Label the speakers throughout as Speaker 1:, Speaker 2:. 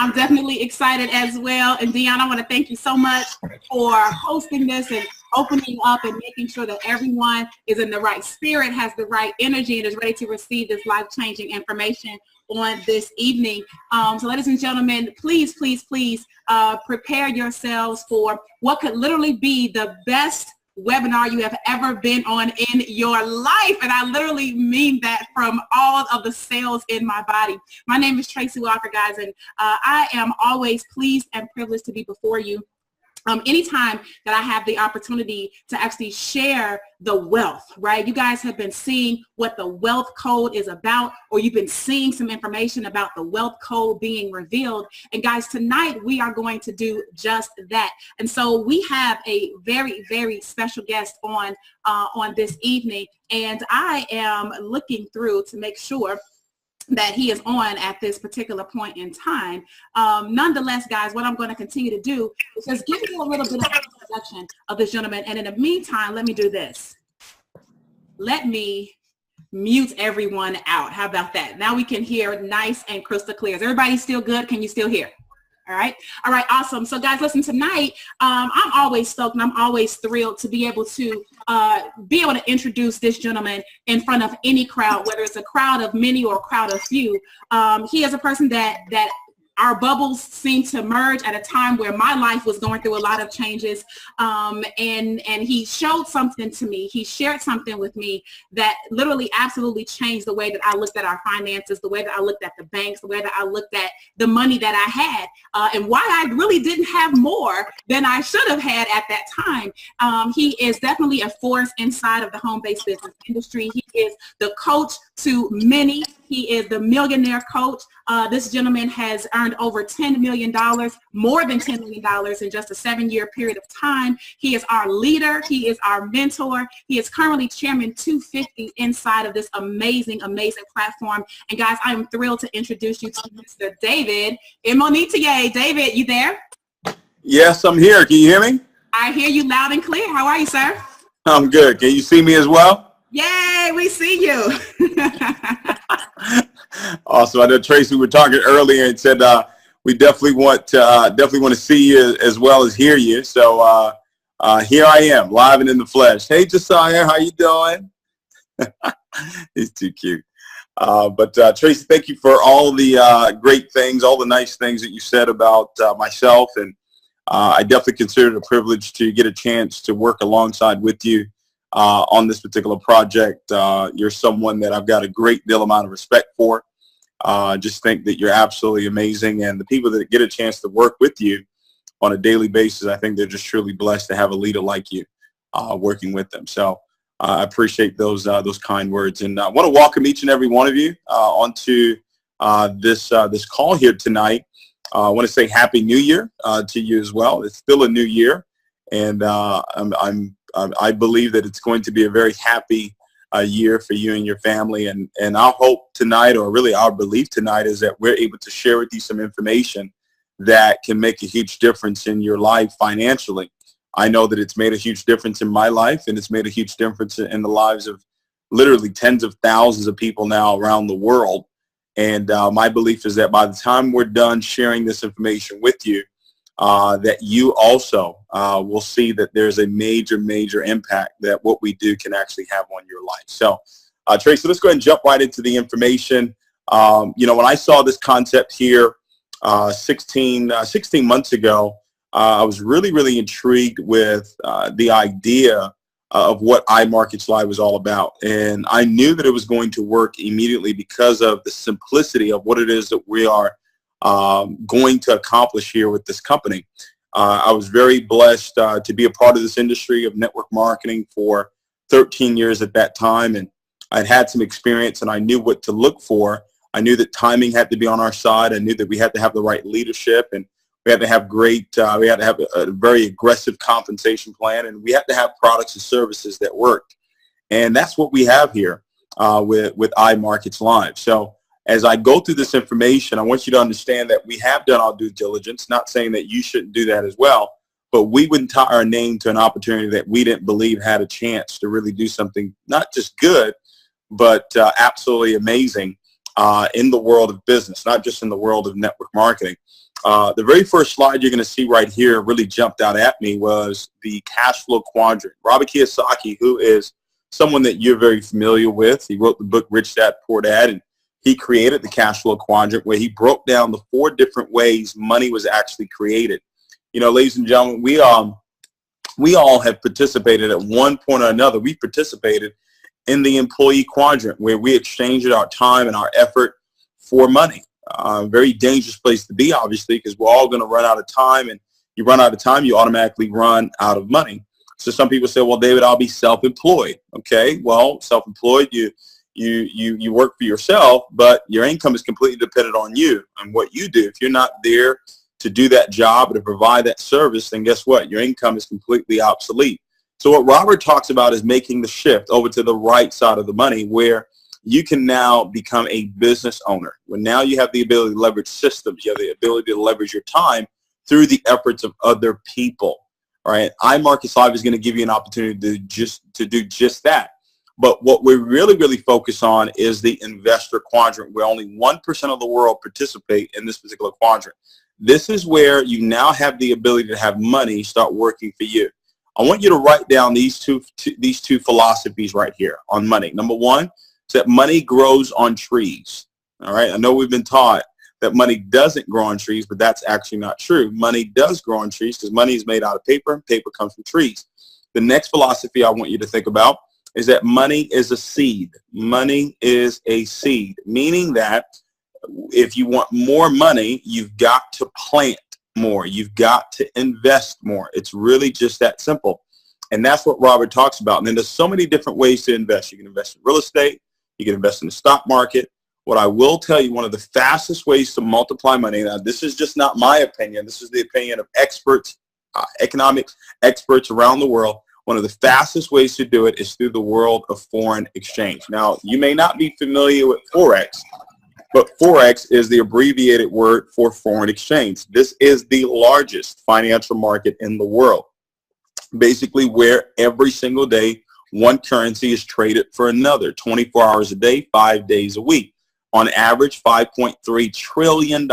Speaker 1: I'm definitely excited as well. And Dion, I want to thank you so much for hosting this and opening up and making sure that everyone is in the right spirit, has the right energy, and is ready to receive this life-changing information on this evening. So ladies and gentlemen, please, please, please prepare yourselves for what could literally be the best webinar you have ever been on in your life. And I literally mean that from all of the cells in my body. My name is Tracey Walker, guys, and I am always pleased and privileged to be before you. Anytime that I have the opportunity to actually share the wealth, right? You guys have been seeing what the wealth code is about, or you've been seeing some information about the wealth code being revealed. And guys, tonight we are going to do just that. And so we have a very, very special guest on this evening, and I am looking through to make sure that he is on at this particular point in time. Nonetheless, guys, what I'm going to continue to do is just give you a little bit of an introduction of this gentleman. And in the meantime, let me do this. Let me mute everyone out. How about that? Now we can hear nice and crystal clear. Is everybody still good? Can you still hear? All right. All right. Awesome. So guys, listen, tonight, I'm always stoked and I'm always thrilled to be able to introduce this gentleman in front of any crowd, whether it's a crowd of many or a crowd of few. He is a person that our bubbles seem to merge at a time where my life was going through a lot of changes. And he showed something to me. He shared something with me that literally absolutely changed the way that I looked at our finances, the way that I looked at the banks, the way that I looked at the money that I had, and why I really didn't have more than I should have had at that time. He is definitely a force inside of the home-based business industry. He is the coach to many. He is the millionaire coach. This gentleman has earned over $10 million, more than $10 million in just a 7-year period of time. He is our leader. He is our mentor. He is currently Chairman 250 inside of this amazing, amazing platform. And guys, I am thrilled to introduce you to Mr. David Imonitie. David, you there?
Speaker 2: Yes, I'm here. Can you hear me?
Speaker 1: I hear you loud and clear. How are you, sir?
Speaker 2: I'm good. Can you see me as well?
Speaker 1: Yay, we see you.
Speaker 2: Awesome. I know Tracy, we were talking earlier and said we definitely want to see you as well as hear you. So here I am, live and in the flesh. Hey, Josiah, how you doing? He's too cute. But Tracy, thank you for all the great things, all the nice things that you said about myself. And I definitely consider it a privilege to get a chance to work alongside with you on this particular project. You're someone that I've got a great deal amount of respect for. Just think that you're absolutely amazing, and the people that get a chance to work with you on a daily basis, I think they're just truly blessed to have a leader like you working with them. So I appreciate those kind words, and I want to welcome each and every one of you onto this call here tonight. I want to say Happy New Year to you as well. It's still a new year, and I believe that it's going to be a very happy year for you and your family. And our hope tonight, or really our belief tonight, is that we're able to share with you some information that can make a huge difference in your life financially. I know that it's made a huge difference in my life, and it's made a huge difference in the lives of literally tens of thousands of people now around the world. And my belief is that by the time we're done sharing this information with you, that you also will see that there's a major, major impact that what we do can actually have on your life. So, Tracy, let's go ahead and jump right into the information. You know, when I saw this concept here 16 months ago, I was really, really intrigued with the idea of what iMarketsLive was all about. And I knew that it was going to work immediately because of the simplicity of what it is that we are going to accomplish here with this company. I was very blessed to be a part of this industry of network marketing for 13 years at that time, and I'd had some experience and I knew what to look for. I knew that timing had to be on our side. I knew that we had to have the right leadership, and we had to have we had to have a very aggressive compensation plan, and we had to have products and services that worked. And that's what we have here with iMarketsLive. So as I go through this information, I want you to understand that we have done our due diligence, not saying that you shouldn't do that as well, but we wouldn't tie our name to an opportunity that we didn't believe had a chance to really do something not just good, but absolutely amazing in the world of business, not just in the world of network marketing. The very first slide you're going to see right here really jumped out at me was the cash flow quadrant. Robert Kiyosaki, who is someone that you're very familiar with, he wrote the book Rich Dad Poor Dad, and he created the cash flow quadrant where he broke down the 4 different ways money was actually created. You know, ladies and gentlemen, we all have participated at one point or another. We participated in the employee quadrant where we exchanged our time and our effort for money. Very dangerous place to be, obviously, because we're all going to run out of time, and you run out of time, you automatically run out of money. So some people say, well, David, I'll be self-employed. Okay, well, self-employed, you work for yourself, but your income is completely dependent on you and what you do. If you're not there to do that job or to provide that service, then guess what? Your income is completely obsolete. So what Robert talks about is making the shift over to the right side of the money, where you can now become a business owner. When now you have the ability to leverage systems, you have the ability to leverage your time through the efforts of other people. All right, ImarketsLive is going to give you an opportunity to do just that. But what we really focus on is the investor quadrant, where only 1% of the world participate in this particular quadrant. This is where you now have the ability to have money start working for you. I want you to write down these two philosophies right here on money. Number one is that money grows on trees. All right, I know we've been taught that money doesn't grow on trees, but that's actually not true. Money does grow on trees because money is made out of paper, and paper comes from trees. The next philosophy I want you to think about is that money is a seed. Money is a seed, meaning that if you want more money, you've got to plant more. You've got to invest more. It's really just that simple. And that's what Robert talks about. And then there's so many different ways to invest. You can invest in real estate. You can invest in the stock market. What I will tell you, one of the fastest ways to multiply money, now this is just not my opinion. This is the opinion of experts, economics experts around the world. One of the fastest ways to do it is through the world of foreign exchange. Now, you may not be familiar with forex, but forex is the abbreviated word for foreign exchange. This is the largest financial market in the world, basically where every single day one currency is traded for another, 24 hours a day, 5 days a week. On average, $5.3 trillion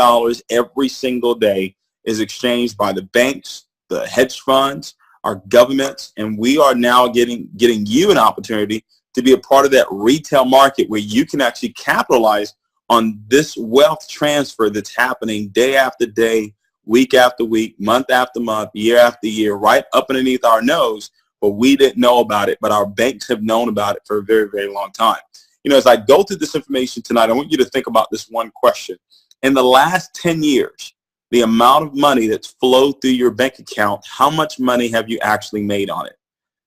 Speaker 2: every single day is exchanged by the banks, the hedge funds, our governments, and we are now getting you an opportunity to be a part of that retail market where you can actually capitalize on this wealth transfer that's happening day after day, week after week, month after month, year after year, right up underneath our nose, but we didn't know about it, but our banks have known about it for a very long time. You know, as I go through this information tonight, I want you to think about this one question. In the last 10 years, the amount of money that's flowed through your bank account, how much money have you actually made on it?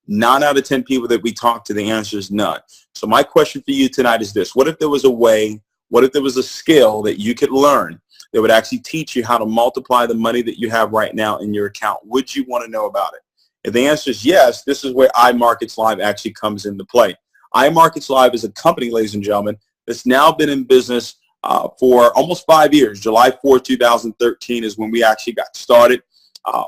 Speaker 2: 9 out of 10 people that we talk to, the answer is none. So my question for you tonight is this. What if there was a way, what if there was a skill that you could learn that would actually teach you how to multiply the money that you have right now in your account? Would you want to know about it? If the answer is yes, this is where ImarketsLive actually comes into play. ImarketsLive is a company, ladies and gentlemen, that's now been in business for almost 5 years. July 4, 2013 is when we actually got started.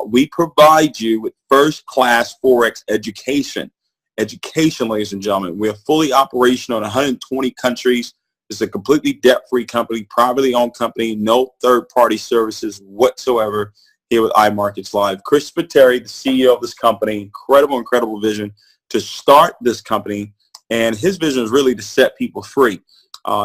Speaker 2: We provide you with first-class forex education. Education, ladies and gentlemen. We're fully operational in 120 countries. It's a completely debt-free company, privately owned company, no third-party services whatsoever here with ImarketsLive. Christopher Terry, the CEO of this company, incredible vision to start this company, and his vision is really to set people free.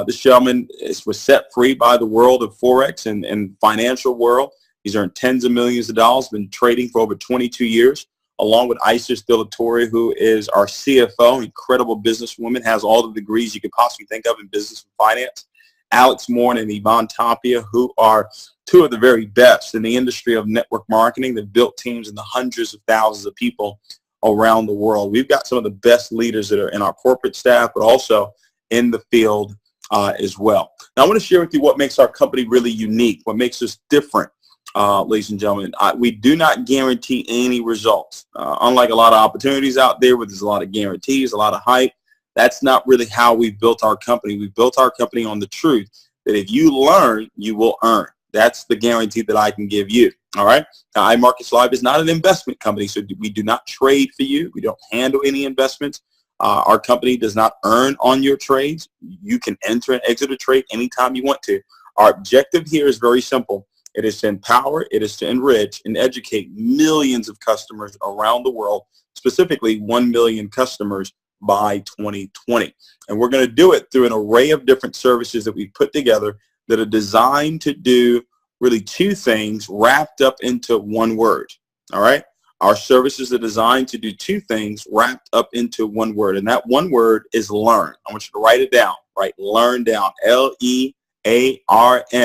Speaker 2: This gentleman was set free by the world of forex and financial world. He's earned tens of millions of dollars, been trading for over 22 years, along with Isis Dilatori, who is our CFO, incredible businesswoman, has all the degrees you could possibly think of in business and finance. Alex Moore and Imonitie, who are two of the very best in the industry of network marketing. They've built teams in the hundreds of thousands of people around the world. We've got some of the best leaders that are in our corporate staff, but also in the field as well. Now, I want to share with you what makes our company really unique, what makes us different, ladies and gentlemen. We do not guarantee any results. Unlike a lot of opportunities out there where there's a lot of guarantees, a lot of hype, that's not really how we built our company. We built our company on the truth that if you learn, you will earn. That's the guarantee that I can give you. All right. Now, ImarketsLive is not an investment company, so we do not trade for you. We don't handle any investments. Our company does not earn on your trades. You can enter and exit a trade anytime you want to. Our objective here is very simple, It is to empower, it is to enrich and educate millions of customers around the world, specifically 1 million customers by 2020. And we're going to do it through an array of different services that we've put together that are designed to do really two things wrapped up into one word. All right? Our services are designed to do two things wrapped up into one word, and that one word is learn. I want you to write it down. Write learn down. L-E-A-R-N.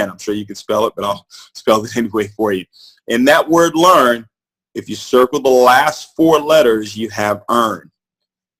Speaker 2: I'm sure you can spell it, but I'll spell it anyway for you. In that word learn, if you circle the last four letters, you have earn.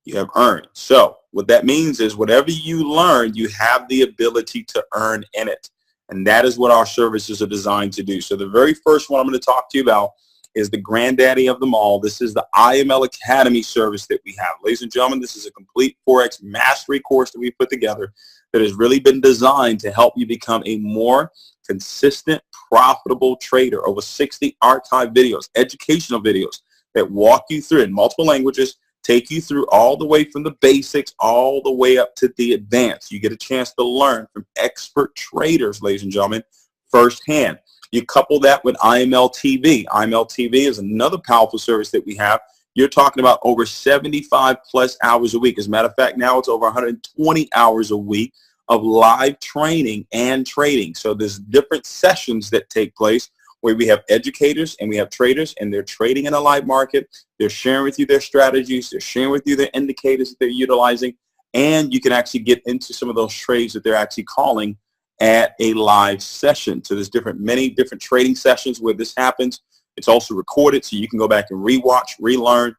Speaker 2: You have earned. So what that means is whatever you learn, you have the ability to earn in it. And that is what our services are designed to do. So the very first one I'm going to talk to you about is the granddaddy of them all. This is the IMLACADEMY service that we have. Ladies and gentlemen, this is a complete Forex mastery course that we put together that has really been designed to help you become a more consistent, profitable trader. Over 60 archived videos, educational videos that walk you through in multiple languages, take you through all the way from the basics all the way up to the advanced. You get a chance to learn from expert traders, ladies and gentlemen, firsthand. You couple that with IMLTV. IMLTV is another powerful service that we have. You're talking about over 75 plus hours a week. As a matter of fact, now it's over 120 hours a week of live training and trading. So there's different sessions that take place where we have educators and we have traders, and they're trading in a live market. They're sharing with you their strategies. They're sharing with you their indicators that they're utilizing, and you can actually get into some of those trades that they're actually calling at a live session. So there's many different trading sessions where this happens. It's also recorded, so you can go back and rewatch, relearn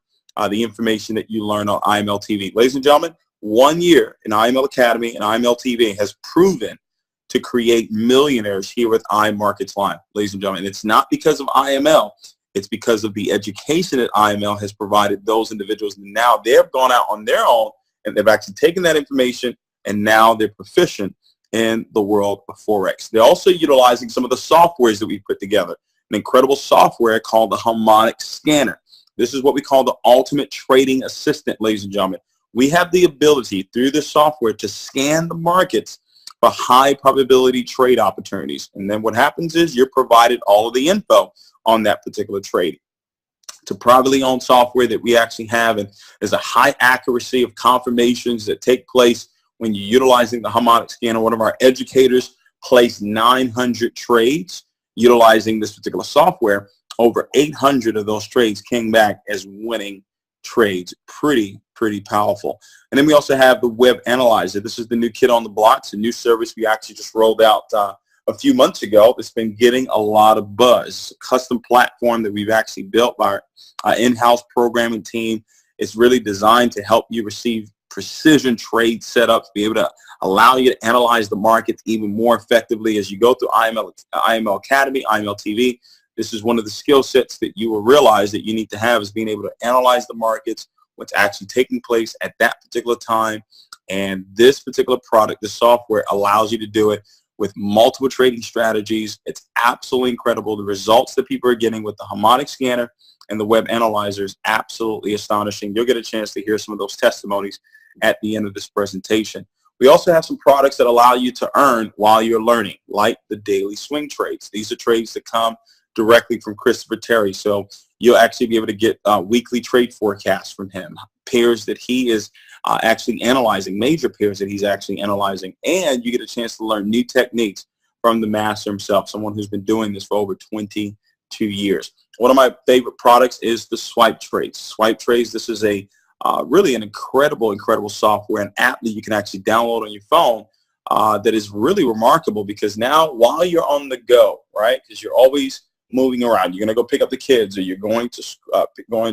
Speaker 2: the information that you learn on IMLTV. Ladies and gentlemen, 1 year in IMLACADEMY and IMLTV has proven to create millionaires here with ImarketsLive. Ladies and gentlemen, it's not because of IML. It's because of the education that IML has provided those individuals. And now they've gone out on their own, and they've actually taken that information, and now they're proficient in the world of Forex. They're also utilizing some of the softwares that we put together. An incredible software called the HARMONIC scanner. This is what we call the ultimate trading assistant, ladies and gentlemen. We have the ability through this software to scan the markets for high probability trade opportunities. And then what happens is you're provided all of the info on that particular trade. It's a privately owned software that we actually have, and there's a high accuracy of confirmations that take place when you're utilizing the HARMONIC scanner. One of our educators placed 900 trades utilizing this particular software. Over 800 of those trades came back as winning trades. Pretty powerful. And then we also have the web analyzer. This is the new kid on the block. It's a new service we actually just rolled out a few months ago. It's been getting a lot of buzz. It's a custom platform that we've actually built by our in-house programming team. It's really designed to help you receive precision trade setups, be able to allow you to analyze the markets even more effectively as you go through IMLACADEMY, IMLTV. This is one of the skill sets that you will realize that you need to have, is being able to analyze the markets, what's actually taking place at that particular time. And this particular product, the software, allows you to do it with multiple trading strategies. It's absolutely incredible. The results that people are getting with the HARMONIC scanner and the web analyzer is absolutely astonishing. You'll get a chance to hear some of those testimonies at the end of this presentation. We also have some products that allow you to earn while you're learning, like the daily swing trades. These are trades that come directly from Christopher Terry. So you'll actually be able to get weekly trade forecasts from him, pairs that he is actually analyzing, major pairs that he's actually analyzing, and you get a chance to learn new techniques from the master himself, someone who's been doing this for over 22 years. One of my favorite products is the SWIPETRADES. SWIPETRADES, this is a really an incredible software, an app that you can actually download on your phone that is really remarkable, because now while you're on the go, right, because you're always moving around, you're going to go pick up the kids, or you're going to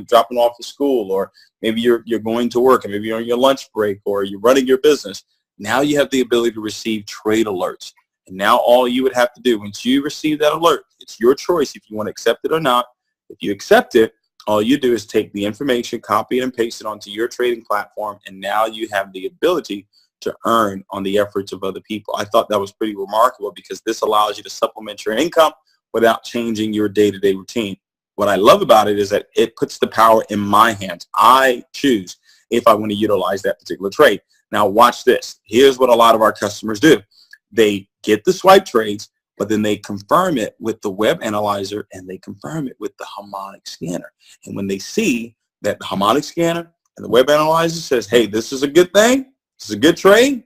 Speaker 2: dropping off to school, or maybe you're going to work, and maybe you're on your lunch break, or you're running your business. Now you have the ability to receive trade alerts. And now all you would have to do, once you receive that alert, it's your choice if you want to accept it or not. If you accept it, all you do is take the information, copy it, and paste it onto your trading platform, and now you have the ability to earn on the efforts of other people. I thought that was pretty remarkable, because this allows you to supplement your income without changing your day-to-day routine. What I love about it is that it puts the power in my hands. I choose if I want to utilize that particular trade. Now watch this. Here's what a lot of our customers do. They get the swipe trades, but then they confirm it with the web analyzer and they confirm it with the harmonic scanner. And when they see that the harmonic scanner and the web analyzer says, hey, this is a good thing, this is a good trade,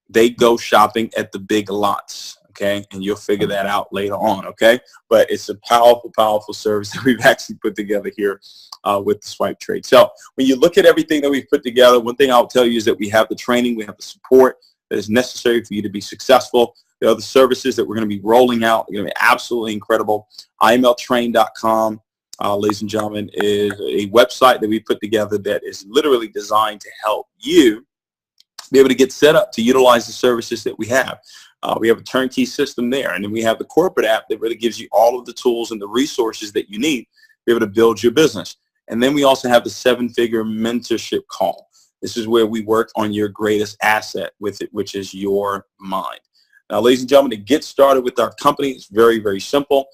Speaker 2: they go shopping at the big lots, okay? And you'll figure that out later on, okay? But it's a powerful, powerful service that we've actually put together here with the Swipe Trade. So when you look at everything that we've put together, one thing I'll tell you is that we have the training, we have the support that is necessary for you to be successful. There are the services that we're going to be rolling out. They're going to be absolutely incredible. IMLtrain.com. Ladies and gentlemen, is a website that we put together that is literally designed to help you be able to get set up to utilize the services that we have. We have a turnkey system there, and then we have the corporate app that really gives you all of the tools and the resources that you need to be able to build your business. And then we also have the 7-figure mentorship call. This is where we work on your greatest asset with it, which is your mind. Now, ladies and gentlemen, to get started with our company, it's very, very simple.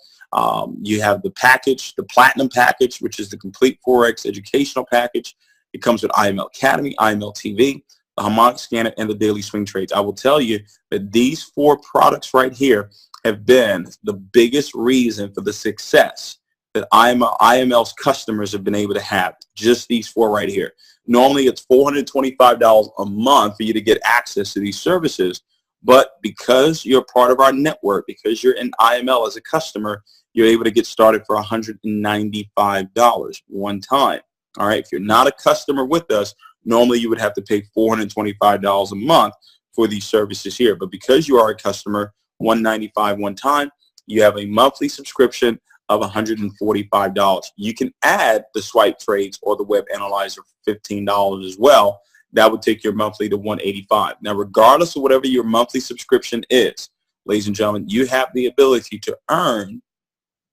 Speaker 2: You have the package, the platinum package, which is the complete forex educational package. It comes with IMLACADEMY, IMLTV, the harmonic scanner, and the daily swing trades. I will tell you that these 4 products right here have been the biggest reason for the success that IML's customers have been able to have. Just these 4 right here. Normally, it's $425 a month for you to get access to these services. But because you're part of our network, because you're in IML as a customer, you're able to get started for $195 one time. All right. If you're not a customer with us, normally you would have to pay $425 a month for these services here. But because you are a customer, $195 one time, you have a monthly subscription of $145. You can add the swipe trades or the web analyzer for $15 as well. That would take your monthly to $185. Now, regardless of whatever your monthly subscription is, ladies and gentlemen, you have the ability to earn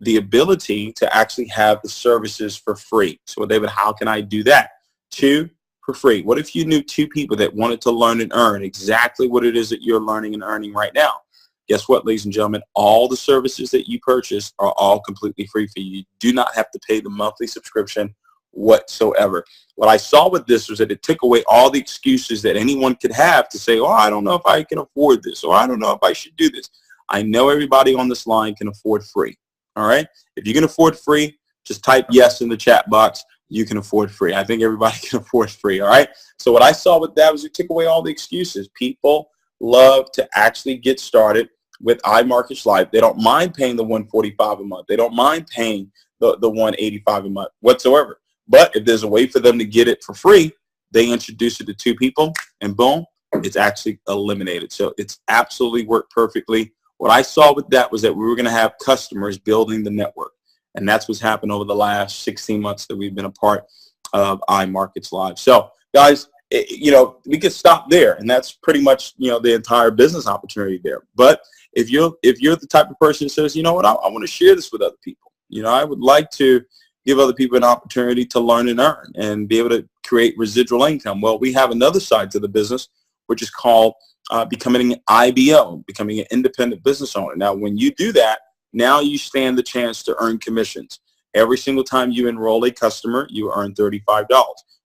Speaker 2: the ability to actually have the services for free. So, David, how can I do that? 2 for free. What if you knew 2 people that wanted to learn and earn exactly what it is that you're learning and earning right now? Guess what, ladies and gentlemen? All the services that you purchase are all completely free for you. You do not have to pay the monthly subscription whatsoever. What I saw with this was that it took away all the excuses that anyone could have to say, oh, I don't know if I can afford this, or I don't know if I should do this. I know everybody on this line can afford free. All right. If you can afford free, just type yes in the chat box. You can afford free. I think everybody can afford free. All right. So what I saw with that was it took away all the excuses. People love to actually get started with ImarketsLive. They don't mind paying the $145 a month. They don't mind paying the $185 a month whatsoever. But if there's a way for them to get it for free, they introduce it to 2 people, and boom, it's actually eliminated. So it's absolutely worked perfectly. What I saw with that was that we were going to have customers building the network. And that's what's happened over the last 16 months that we've been a part of ImarketsLive. So, guys, we could stop there, and that's pretty much, the entire business opportunity there. But if you're the type of person that says, you know what, I want to share this with other people. I would like to give other people an opportunity to learn and earn and be able to create residual income. Well, we have another side to the business, which is called becoming an IBO, becoming an independent business owner. Now, when you do that, now you stand the chance to earn commissions. Every single time you enroll a customer, you earn $35.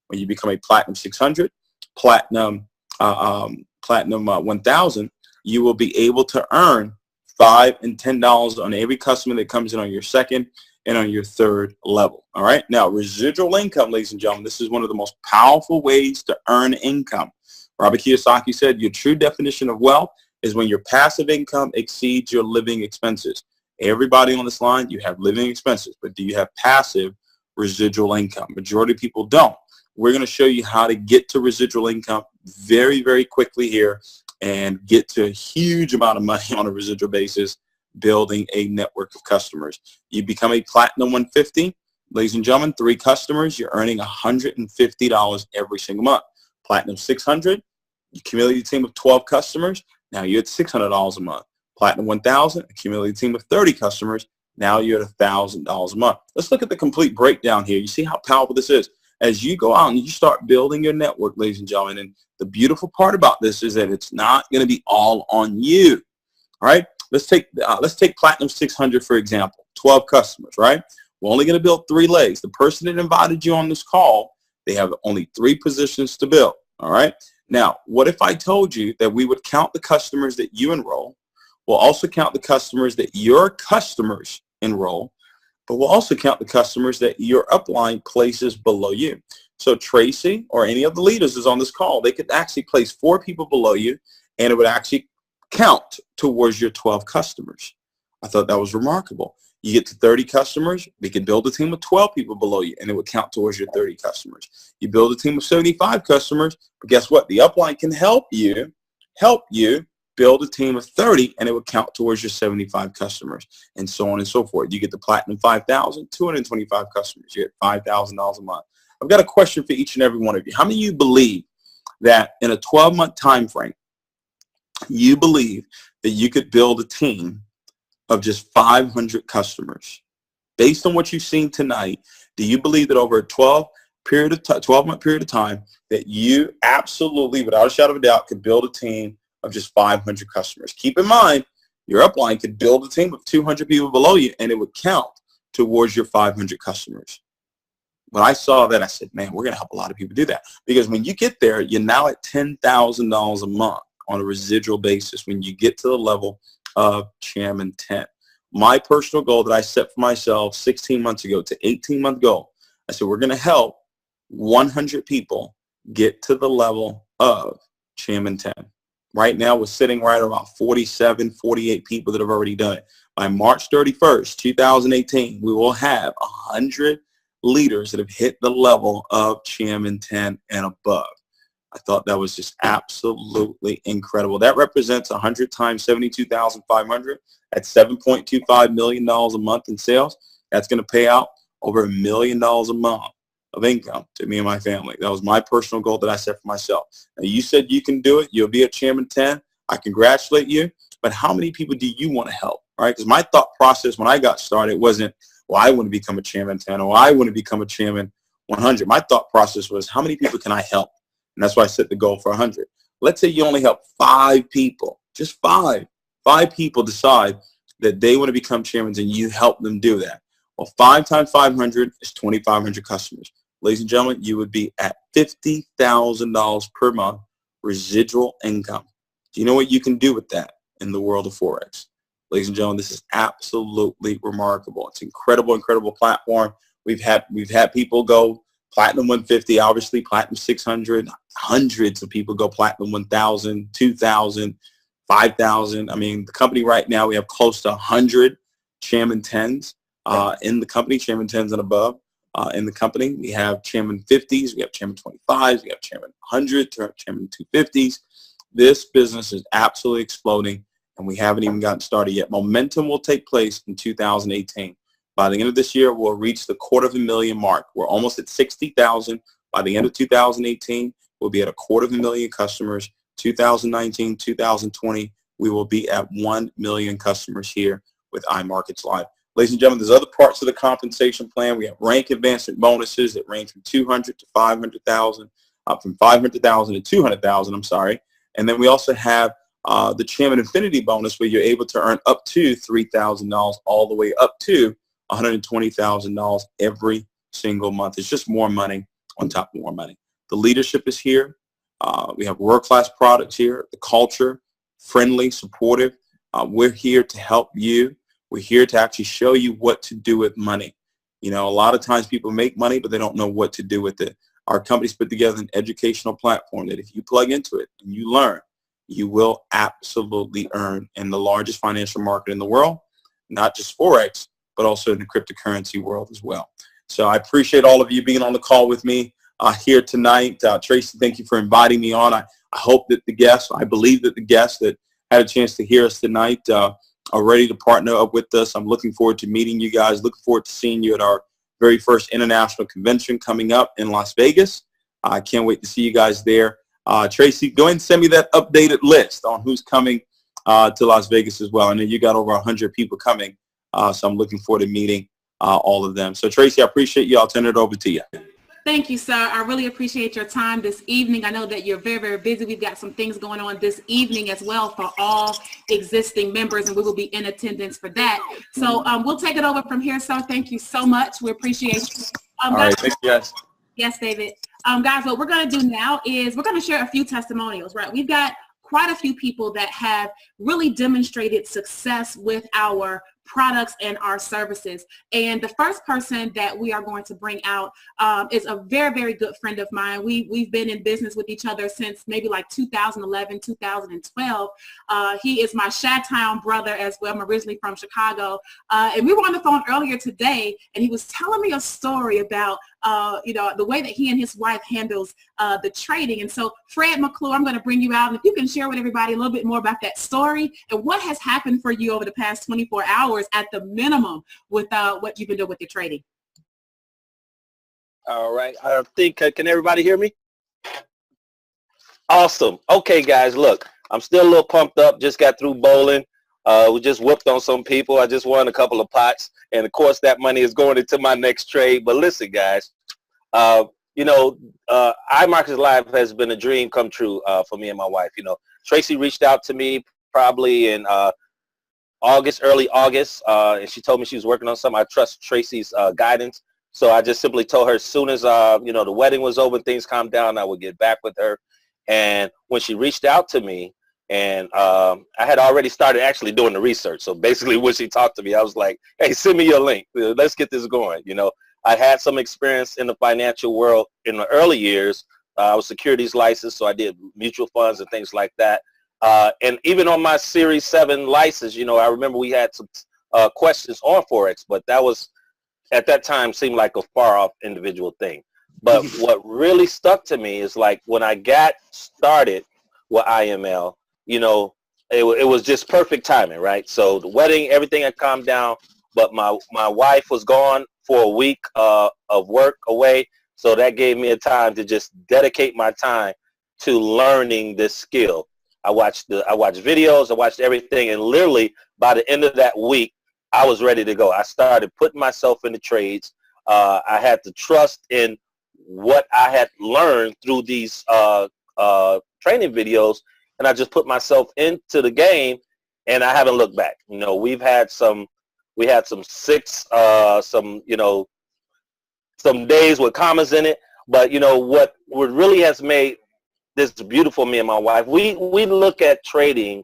Speaker 2: When you become a Platinum 600, Platinum 1000, you will be able to earn $5 and $10 on every customer that comes in on your second and on your 3rd level. All right. Now, residual income, ladies and gentlemen, this is one of the most powerful ways to earn income. Robert Kiyosaki said your true definition of wealth is when your passive income exceeds your living expenses. Everybody on this line, you have living expenses, but do you have passive residual income? Majority of people don't. We're going to show you how to get to residual income very, very quickly here and get to a huge amount of money on a residual basis, building a network of customers. You become a Platinum 150, ladies and gentlemen, 3 customers, you're earning $150 every single month. Platinum 600, you accumulate a team of 12 customers, now you're at $600 a month. Platinum 1000, accumulate a team of 30 customers, now you're at $1,000 a month. Let's look at the complete breakdown here. You see how powerful this is. As you go out and you start building your network, ladies and gentlemen, and the beautiful part about this is that it's not going to be all on you. All right, let's take Platinum 600 for example. 12 customers, right? We're only going to build 3 legs. The person that invited you on this call, they have only 3 positions to build. All right. Now, what if I told you that we would count the customers that you enroll? We'll also count the customers that your customers enroll, but we'll also count the customers that your upline places below you. So Tracey or any of the leaders is on this call, they could actually place 4 people below you, and it would actually count towards your 12 customers. I thought that was remarkable. You get to 30 customers, we can build a team of 12 people below you, and it would count towards your 30 customers. You build a team of 75 customers, but guess what? The upline can help you build a team of 30, and it would count towards your 75 customers, and so on and so forth. You get the platinum 5,000, 225 customers. You get $5,000 a month. I've got a question for each and every one of you. How many of you believe that in a 12-month time frame, you believe that you could build a team of just 500 customers? Based on what you've seen tonight, do you believe that over a 12-month period of time that you absolutely, without a shadow of a doubt, could build a team of just 500 customers? Keep in mind, your upline could build a team of 200 people below you, and it would count towards your 500 customers. When I saw that, I said, man, we're going to help a lot of people do that. Because when you get there, you're now at $10,000 a month on a residual basis when you get to the level of Chairman 10. My personal goal that I set for myself 16 months ago to 18-month goal, I said, we're going to help 100 people get to the level of Chairman 10. Right now, we're sitting right around 47, 48 people that have already done it. By March 31st, 2018, we will have 100 leaders that have hit the level of Chairman 10 and above. I thought that was just absolutely incredible. That represents 100 times 72,500. That's $7.25 million a month in sales. That's going to pay out over $1 million a month of income to me and my family. That was my personal goal that I set for myself. Now, you said you can do it. You'll be a Chairman 10. I congratulate you. But how many people do you want to help? Right? Because my thought process when I got started wasn't, well, I want to become a Chairman 10 or I want to become a Chairman 100. My thought process was, how many people can I help? And that's why I set the goal for 100. Let's say you only help 5 people, just 5. 5 people decide that they want to become chairmen, and you help them do that. Well, 5 times 500 is 2,500 customers. Ladies and gentlemen, you would be at $50,000 per month residual income. Do you know what you can do with that in the world of Forex? Ladies and gentlemen, this is absolutely remarkable. It's an incredible, incredible platform. We've had people go Platinum 150, obviously Platinum 600, hundreds of people go Platinum 1,000, 2,000, 5,000. I mean, the company right now, we have close to 100 Chairman 10s in the company, Chairman 10s and above in the company. We have Chairman 50s, we have Chairman 25s, we have Chairman 100, Chairman 250s. This business is absolutely exploding, and we haven't even gotten started yet. Momentum will take place in 2018. By the end of this year, we'll reach the 250,000 mark. We're almost at 60,000. By the end of 2018, we'll be at 250,000 customers. 2019, 2020, we will be at 1 million customers here with iMarkets Live. Ladies and gentlemen, there's other parts of the compensation plan. We have rank advancement bonuses that range from 200 to 500,000, from 500,000 to 200,000, I'm sorry. And then we also have the Chairman Infinity bonus, where you're able to earn up to $3,000 all the way up to $120,000 every single month. It's just more money on top of more money. The leadership is here. We have world-class products here. The culture, friendly, supportive. We're here to help you. We're here to actually show you what to do with money. You know, a lot of times people make money, but they don't know what to do with it. Our company's put together an educational platform that if you plug into it and you learn, you will absolutely earn in the largest financial market in the world, not just Forex, but also in the cryptocurrency world as well. So I appreciate all of you being on the call with me here tonight. Tracey, thank you for inviting me on. I hope that the guests, I believe that the guests that had a chance to hear us tonight are ready to partner up with us. I'm looking forward to meeting you guys. Looking forward to seeing you at our very first international convention coming up in Las Vegas. I can't wait to see you guys there. Tracey, go ahead and send me that updated list on who's coming to Las Vegas as well. I know you got over 100 people coming. So I'm looking forward to meeting all of them. So Tracey, I appreciate you. I'll turn it over to you.
Speaker 1: Thank you, sir. I really appreciate your time this evening. I know that you're very, very busy. We've got some things going on this evening as well for all existing members, and we will be in attendance for that. So we'll take it over from here, sir. Thank you so much. We appreciate you.
Speaker 2: All right. Thank you, guys.
Speaker 1: Yes, David. Guys, what we're going to do now is we're going to share a few testimonials, right? We've got quite a few people that have really demonstrated success with our products and our services. And the first person that we are going to bring out is a very, very good friend of mine. We've been in business with each other since maybe like 2011, 2012. He is my Chi-Town brother as well. I'm originally from Chicago. And we were on the phone earlier today, and he was telling me a story about the way that he and his wife handles the trading. And so, Fred McClure, I'm going to bring you out, and if you can share with everybody a little bit more about that story and what has happened for you over the past 24 hours at the minimum with what you've been doing with your trading.
Speaker 3: All right. I think, can everybody hear me? Awesome. Okay, guys, look, I'm still a little pumped up. Just got through bowling. We just whooped on some people. I just won a couple of pots. And, of course, that money is going into my next trade. But listen, guys, iMarketsLive has been a dream come true for me and my wife. Tracey reached out to me probably in early August, and she told me she was working on something. I trust Tracey's guidance. So I just simply told her as soon as, the wedding was over, things calmed down, I would get back with her. And when she reached out to me, and I had already started actually doing the research. So basically when she talked to me, I was like, hey, send me your link. Let's get this going. I had some experience in the financial world in the early years. I was securities licensed, so I did mutual funds and things like that. And even on my Series 7 license, I remember we had some questions on forex, but that was at that time seemed like a far off individual thing. But what really stuck to me is like when I got started with IML, it was just perfect timing, right? So the wedding, everything had calmed down, but my wife was gone for a week of work away. So that gave me a time to just dedicate my time to learning this skill. I watched videos, I watched everything, and literally by the end of that week, I was ready to go. I started putting myself into trades. I had to trust in what I had learned through these training videos, and I just put myself into the game, and I haven't looked back. We had some some days with commas in it, but what really has made this beautiful, me and my wife, we look at trading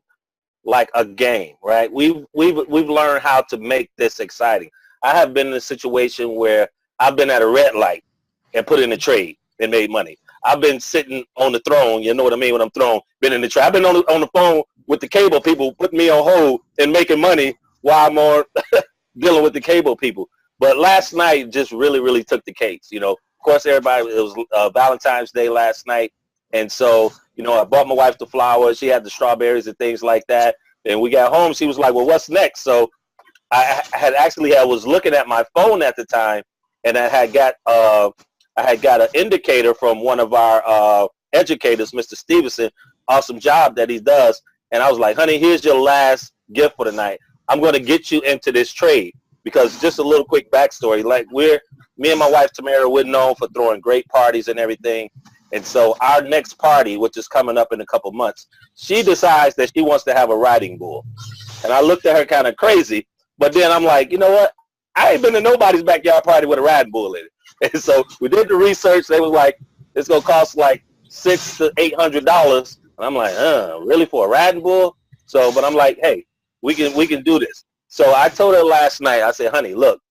Speaker 3: like a game, right? We've learned how to make this exciting. I have been in a situation where I've been at a red light and put in a trade and made money. I've been sitting on the throne, you know what I mean, when I'm thrown, been in the trade. I've been on the phone with the cable people, putting me on hold and making money while I'm on dealing with the cable people. But last night just really, really took the cakes. Of course, it was Valentine's Day last night. And so, I bought my wife the flowers. She had the strawberries and things like that. And we got home. She was like, well, what's next? So I was looking at my phone at the time, and I had got an indicator from one of our educators, Mr. Stevenson, awesome job that he does. And I was like, honey, here's your last gift for the night. I'm going to get you into this trade. Because just a little quick backstory, like me and my wife Tamara, we're known for throwing great parties and everything. And so our next party, which is coming up in a couple months, she decides that she wants to have a riding bull. And I looked at her kind of crazy, but then I'm like, you know what? I ain't been to nobody's backyard party with a riding bull in it. And so we did the research. They was like, it's going to cost like $600 to $800. And I'm like, really, for a riding bull? So, but I'm like, hey, we can do this. So I told her last night, I said, honey, look,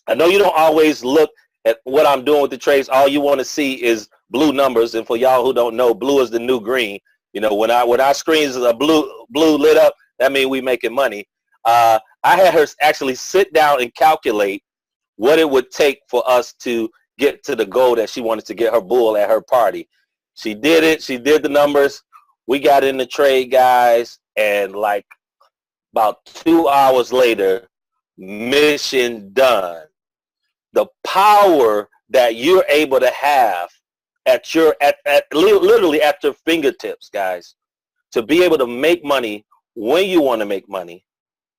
Speaker 3: I know you don't always look at what I'm doing with the trades. All you want to see is blue numbers. And for y'all who don't know, blue is the new green. When our screens are blue lit up, that means we making money. I had her actually sit down and calculate what it would take for us to get to the goal that she wanted to get her bull at her party. She did it. She did the numbers. We got in the trade, guys, and like about 2 hours later, mission done. The power that you're able to have at literally at your fingertips, guys, to be able to make money when you want to make money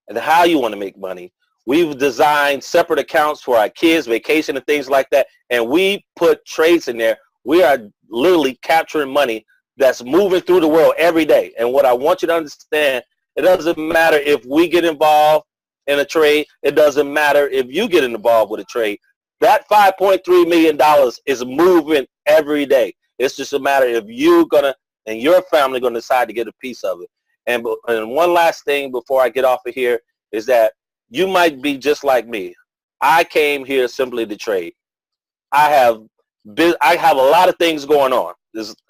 Speaker 3: and how you want to make money. We've designed separate accounts for our kids, vacation and things like that, and we put trades in there. We are literally capturing money that's moving through the world every day. And what I want you to understand, it doesn't matter if we get involved in a trade. It doesn't matter if you get involved with a trade. That $5.3 million is moving every day. It's just a matter if you're going to and your family are going to decide to get a piece of it. And one last thing before I get off of here is that you might be just like me. I came here simply to trade. I have a lot of things going on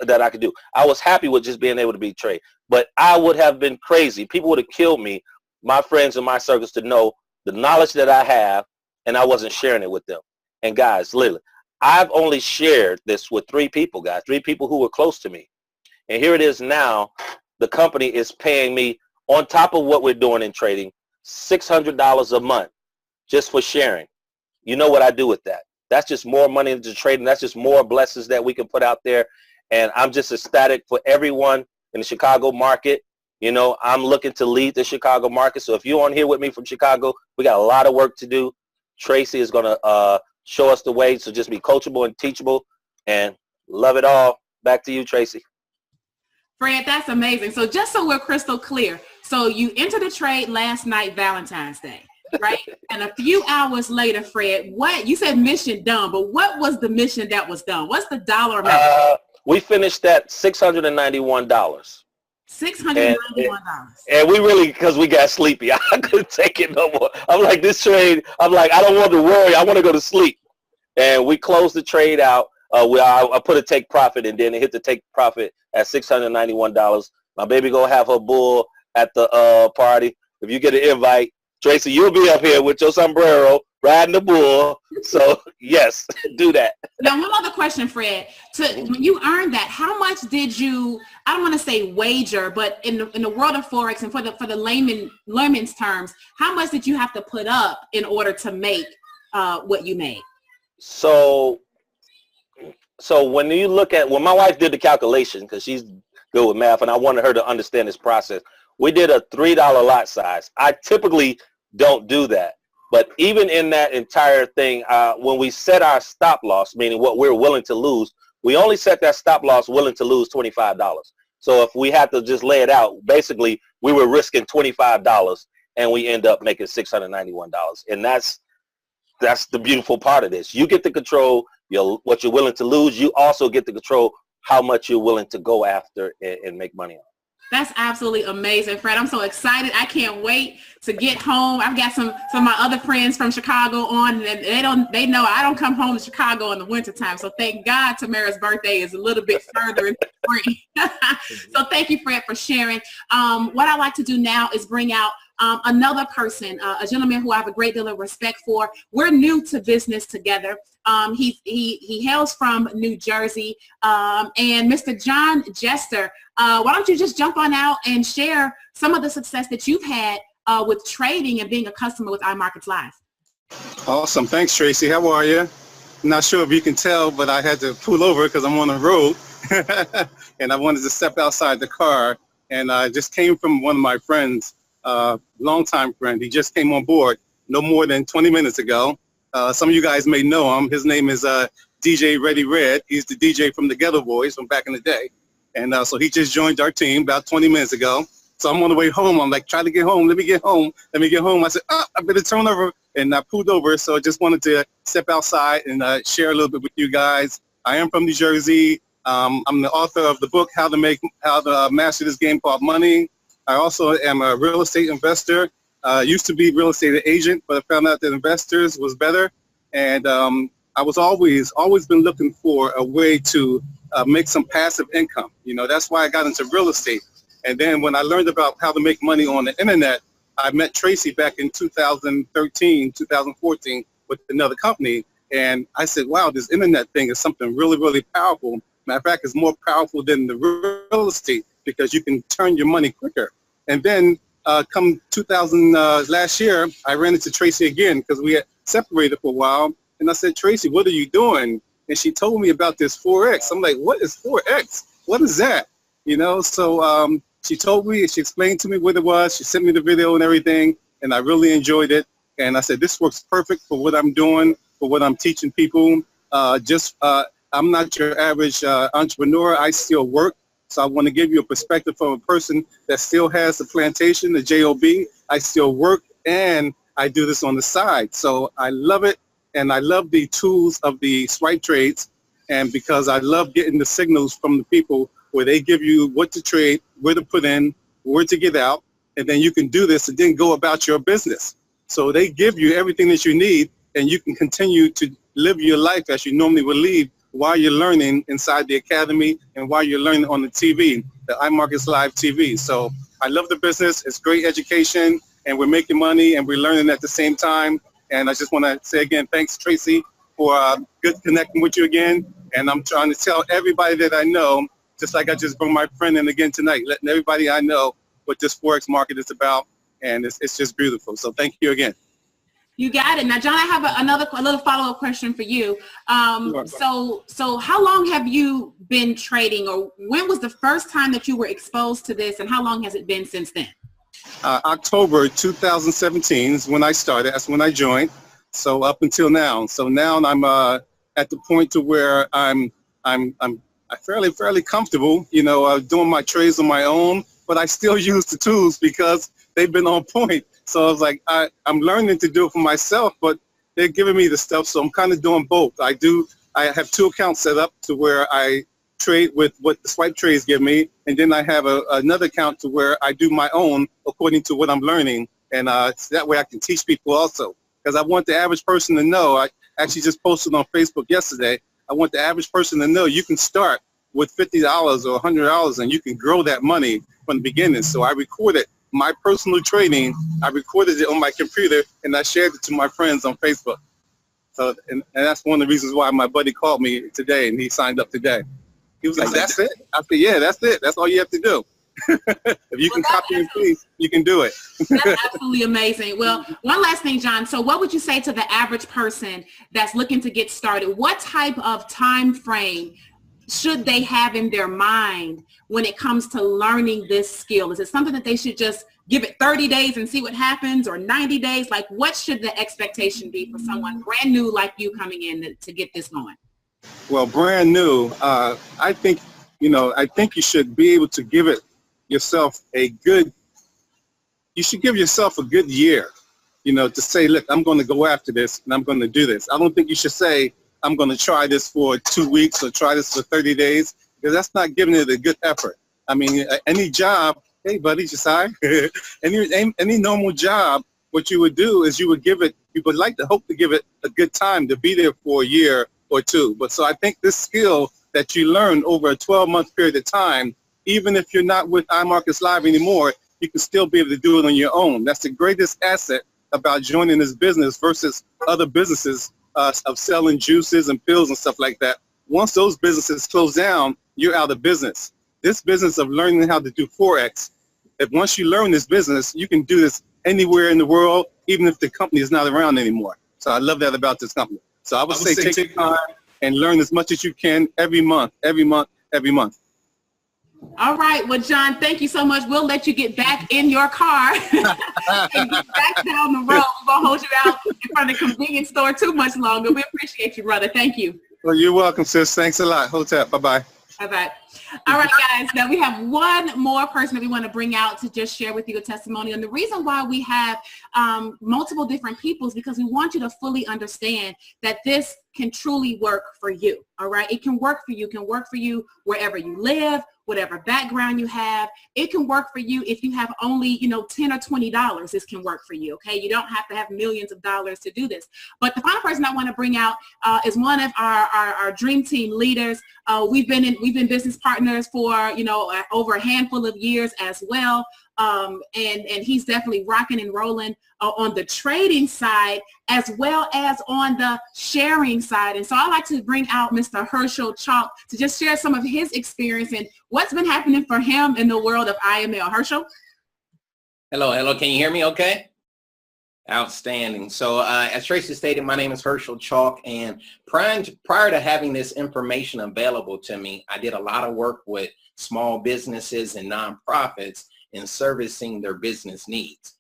Speaker 3: that I could do. I was happy with just being able to be trade, but I would have been crazy. People would have killed me, my friends in my circles, to know the knowledge that I have, and I wasn't sharing it with them. And guys, literally, I've only shared this with 3 people, guys, 3 people who were close to me. And here it is now. The company is paying me, on top of what we're doing in trading, $600 a month just for sharing. You know what I do with that? That's just more money into trading. That's just more blessings that we can put out there. And I'm just ecstatic for everyone in the Chicago market. You know, I'm looking to lead the Chicago market. So if you're on here with me from Chicago, we got a lot of work to do. Tracey is going to show us the way. So just be coachable and teachable, and love it all. Back to you, Tracey.
Speaker 1: Fred, that's amazing. So just so we're crystal clear, so you entered the trade last night, Valentine's Day, right? And a few hours later, Fred, what you said mission done, but what was the mission that was done? What's the dollar amount?
Speaker 3: We finished at $691.
Speaker 1: $691.
Speaker 3: And we really, because we got sleepy, I couldn't take it no more. I'm like, this trade, I'm like, I don't want to worry. I want to go to sleep. And we closed the trade out. I put a take profit, and then it hit the take profit at $691. My baby gonna have her bull at the party. If you get an invite, Tracey, you'll be up here with your sombrero riding the bull. So yes, do that.
Speaker 1: Now, one other question, Fred. When you earned that, how much did you, I don't want to say wager, but in the world of Forex and for the layman's terms, how much did you have to put up in order to make what you made?
Speaker 3: So when you look at, when my wife did the calculation, because she's good with math and I wanted her to understand this process, we did a $3 lot size. I typically don't do that. But even in that entire thing, when we set our stop loss, meaning what we're willing to lose, we only set that stop loss willing to lose $25. So if we had to just lay it out, basically we were risking $25 and we end up making $691. And that's the beautiful part of this. You get to control what you're willing to lose. You also get to control how much you're willing to go after and make money on.
Speaker 1: That's absolutely amazing, Fred. I'm so excited. I can't wait to get home. I've got some of my other friends from Chicago on, and they know I don't come home to Chicago in the wintertime. So thank God Tamara's birthday is a little bit further in the spring. So thank you, Fred, for sharing. What I like to do now is bring out another person, a gentleman who I have a great deal of respect for. We're new to business together. He hails from New Jersey, and Mr. John Jester. Why don't you just jump on out and share some of the success that you've had with trading and being a customer with ImarketsLive?
Speaker 4: Awesome. Thanks, Tracey. How are you? I'm not sure if you can tell, but I had to pull over because I'm on the road, and I wanted to step outside the car. And I just came from one of my friends, longtime friend. He just came on board no more than 20 minutes ago. Some of you guys may know him. His name is DJ Ready Red. He's the DJ from the Ghetto Boys from back in the day. And so he just joined our team about 20 minutes ago. So I'm on the way home. I'm like, trying to get home. Let me get home. Let me get home. I said, I better turn over. And I pulled over. So I just wanted to step outside and share a little bit with you guys. I am from New Jersey. I'm the author of the book, How to Master This Game Called Money. I also am a real estate investor. Used to be real estate agent, but I found out that investors was better. And I was always been looking for a way to make some passive income. You know, that's why I got into real estate. And then when I learned about how to make money on the internet, I met Tracey back in 2013, 2014 with another company. And I said, wow, this internet thing is something really, really powerful. Matter of fact, it's more powerful than the real estate because you can turn your money quicker. And then come last year, I ran into Tracey again because we had separated for a while. And I said, Tracey, what are you doing? And she told me about this Forex. I'm like, what is Forex? What is that? You know, so she told me, she explained to me what it was. She sent me the video and everything, and I really enjoyed it. And I said, this works perfect for what I'm doing, for what I'm teaching people. I'm not your average entrepreneur. I still work. So I want to give you a perspective from a person that still has the plantation, the job. I still work, and I do this on the side. So I love it, and I love the tools of the swipe trades, and because I love getting the signals from the people where they give you what to trade, where to put in, where to get out, and then you can do this and then go about your business. So they give you everything that you need, and you can continue to live your life as you normally would live while you're learning inside the academy and while you're learning on the TV, the ImarketsLive TV. So I love the business. It's great education, and we're making money, and we're learning at the same time. And I just want to say again, thanks, Tracey, for good connecting with you again. And I'm trying to tell everybody that I know, just like I just brought my friend in again tonight, letting everybody I know what this Forex market is about. And it's just beautiful. So thank you again.
Speaker 1: You got it. Now, John, I have a little follow-up question for you. So how long have you been trading, or when was the first time that you were exposed to this, and how long has it been since then?
Speaker 4: October 2017 is when I started. That's when I joined. So up until now. So now I'm at the point to where I'm fairly comfortable, you know, doing my trades on my own, but I still use the tools because they've been on point. So I was like, I'm learning to do it for myself, but they're giving me the stuff, so I'm kind of doing both. I have 2 accounts set up to where I trade with what the SWIPETRADES give me, and then I have another account to where I do my own according to what I'm learning, and so that way I can teach people also. Because I want the average person to know, I actually just posted on Facebook yesterday, I want the average person to know you can start with $50 or $100 and you can grow that money from the beginning. So I recorded my personal trading, I recorded it on my computer, and I shared it to my friends on Facebook. So, and that's one of the reasons why my buddy called me today, and he signed up today. He was like, that's it? I said, yeah, that's it. That's all you have to do. If you can copy and paste, you can do it.
Speaker 1: That's absolutely amazing. Well, one last thing, John. So what would you say to the average person that's looking to get started? What type of time frame should they have in their mind when it comes to learning this skill? Is it something that they should just give it 30 days and see what happens, or 90 days? Like, what should the expectation be for someone brand new like you coming in to get this going?
Speaker 4: Well, brand new, I think you should be able to give it yourself you should give yourself a good year, you know, to say, look, I'm going to go after this and I'm going to do this. I don't think you should say, I'm going to try this for 2 weeks or try this for 30 days, because that's not giving it a good effort. I mean, any job, hey buddy, Josiah, any normal job, what you would do is you would like to hope to give it a good time to be there for a year or 2. But so I think this skill that you learn over a 12-month period of time, even if you're not with ImarketsLive anymore, you can still be able to do it on your own. That's the greatest asset about joining this business versus other businesses of selling juices and pills and stuff like that. Once those businesses close down, you're out of business. This business of learning how to do Forex, if once you learn this business, you can do this anywhere in the world, even if the company is not around anymore. So I love that about this company. So I would say take time and learn as much as you can every month.
Speaker 1: All right. Well, John, thank you so much. We'll let you get back in your car and get back down the road. We won't hold you out in front of the convenience store too much longer. We appreciate you, brother. Thank you.
Speaker 4: Well, you're welcome, sis. Thanks a lot. Hotep. Bye-bye.
Speaker 1: Bye-bye. All right, guys. Now we have one more person that we want to bring out to just share with you a testimony. And the reason why we have multiple different people is because we want you to fully understand that this can truly work for you. All right. It can work for you. It can work for you wherever you live, whatever background you have. It can work for you if you have only, $10 or $20. This can work for you. Okay. You don't have to have millions of dollars to do this. But the final person I want to bring out is one of our dream team leaders. We've been business partners for, over a handful of years as well. And he's definitely rocking and rolling on the trading side as well as on the sharing side. And so I'd like to bring out Mr. Herschel Chalk to just share some of his experience and what's been happening for him in the world of IML. Herschel?
Speaker 5: Hello. Can you hear me okay? Outstanding. So as Tracey stated, my name is Herschel Chalk, and prior to having this information available to me, I did a lot of work with small businesses and nonprofits in servicing their business needs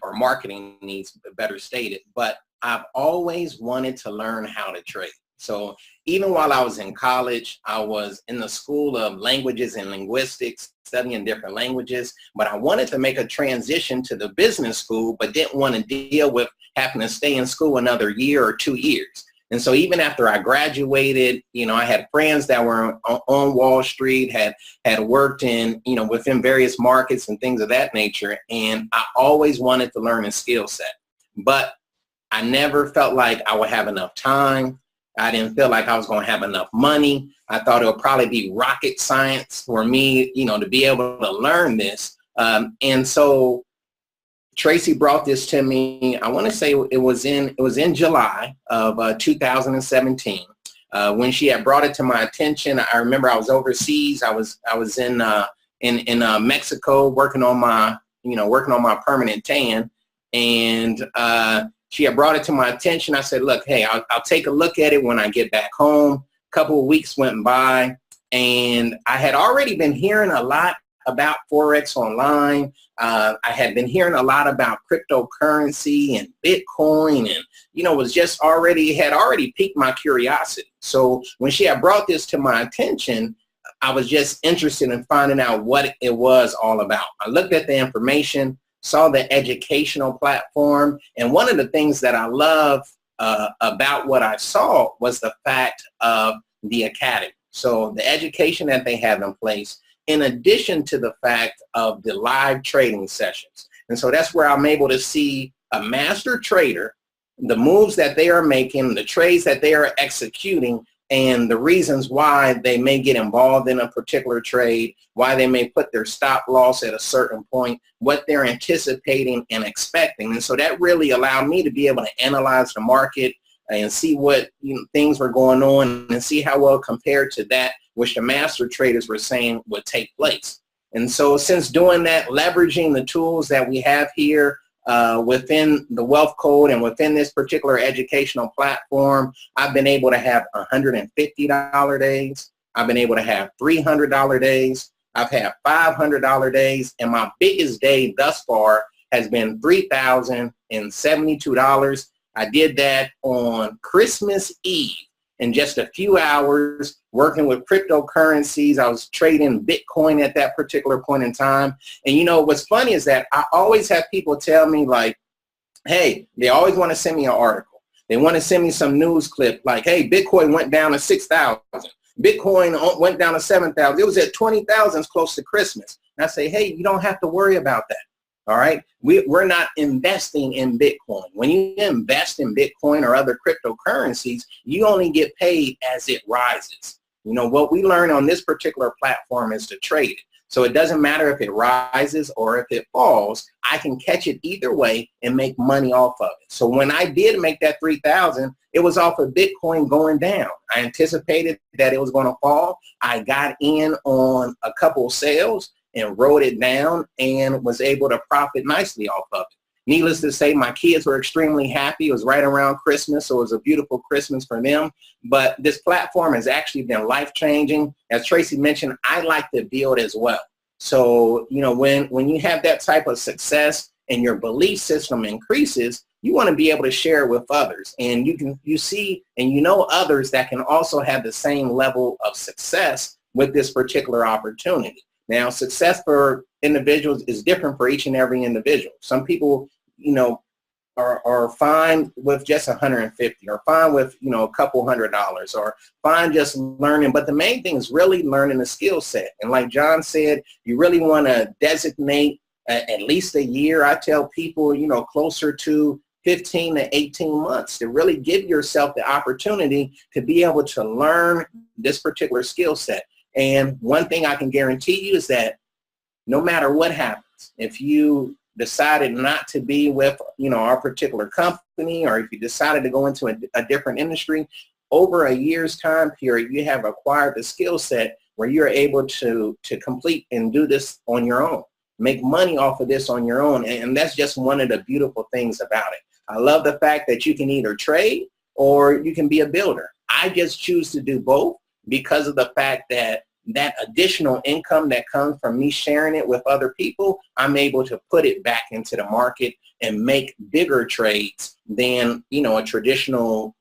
Speaker 5: or marketing needs, better stated. But I've always wanted to learn how to trade. So even while I was in college, I was in the School of Languages and Linguistics, studying different languages, but I wanted to make a transition to the business school, but didn't want to deal with having to stay in school another year or 2 years. And so even after I graduated, you know, I had friends that were on Wall Street, had worked in, you know, within various markets and things of that nature. And I always wanted to learn a skill set, but I never felt like I would have enough time. I didn't feel like I was going to have enough money. I thought it would probably be rocket science for me, you know, to be able to learn this. And so Tracey brought this to me. I want to say it was in July of 2017 when she had brought it to my attention. I remember I was overseas. I was in Mexico working on my permanent tan, and she had brought it to my attention. I said, look, hey, I'll take a look at it when I get back home. A couple of weeks went by, and I had already been hearing a lot about Forex online. I had been hearing a lot about cryptocurrency and Bitcoin, and, you know, had already piqued my curiosity. So when she had brought this to my attention, I was just interested in finding out what it was all about. I looked at the information, saw the educational platform, and one of the things that I love about what I saw was the fact of the academy. So the education that they have in place, in addition to the fact of the live trading sessions. And so that's where I'm able to see a master trader, the moves that they are making, the trades that they are executing, and the reasons why they may get involved in a particular trade, why they may put their stop loss at a certain point, what they're anticipating and expecting. And so that really allowed me to be able to analyze the market and see what, you know, things were going on, and see how well compared to that which the master traders were saying would take place. And so since doing that, leveraging the tools that we have here within the Wealth Code and within this particular educational platform, I've been able to have $150 days. I've been able to have $300 days. I've had $500 days. And my biggest day thus far has been $3,072. I did that on Christmas Eve in just a few hours, working with cryptocurrencies. I was trading Bitcoin at that particular point in time. And you know, what's funny is that I always have people tell me, like, hey, they always want to send me an article. They want to send me some news clip like, hey, Bitcoin went down to 6,000. Bitcoin went down to 7,000. It was at 20,000 close to Christmas. And I say, hey, you don't have to worry about that. All right, we're not investing in Bitcoin. When you invest in Bitcoin or other cryptocurrencies, you only get paid as it rises. You know, what we learn on this particular platform is to trade it. So it doesn't matter if it rises or if it falls, I can catch it either way and make money off of it. So when I did make that 3,000, it was off of Bitcoin going down. I anticipated that it was going to fall. I got in on a couple of sales and wrote it down and was able to profit nicely off of it. Needless to say, my kids were extremely happy. It was right around Christmas, so it was a beautiful Christmas for them. But this platform has actually been life-changing. As Tracey mentioned, I like to build as well. So, you know, when you have that type of success and your belief system increases, you want to be able to share it with others. And you see and you know others that can also have the same level of success with this particular opportunity. Now, success for individuals is different for each and every individual. Some people, you know, are fine with just 150, or fine with, you know, a couple $100, or fine just learning. But the main thing is really learning a skill set. And like John said, you really want to designate at least a year. I tell people, you know, closer to 15 to 18 months to really give yourself the opportunity to be able to learn this particular skill set. And one thing I can guarantee you is that no matter what happens, if you decided not to be with, you know, our particular company, or if you decided to go into a different industry, over a year's time period, you have acquired the skill set where you're able to complete and do this on your own, make money off of this on your own. And that's just one of the beautiful things about it. I love the fact that you can either trade or you can be a builder. I just choose to do both, because of the fact that that additional income that comes from me sharing it with other people, I'm able to put it back into the market and make bigger trades than, you know, a traditional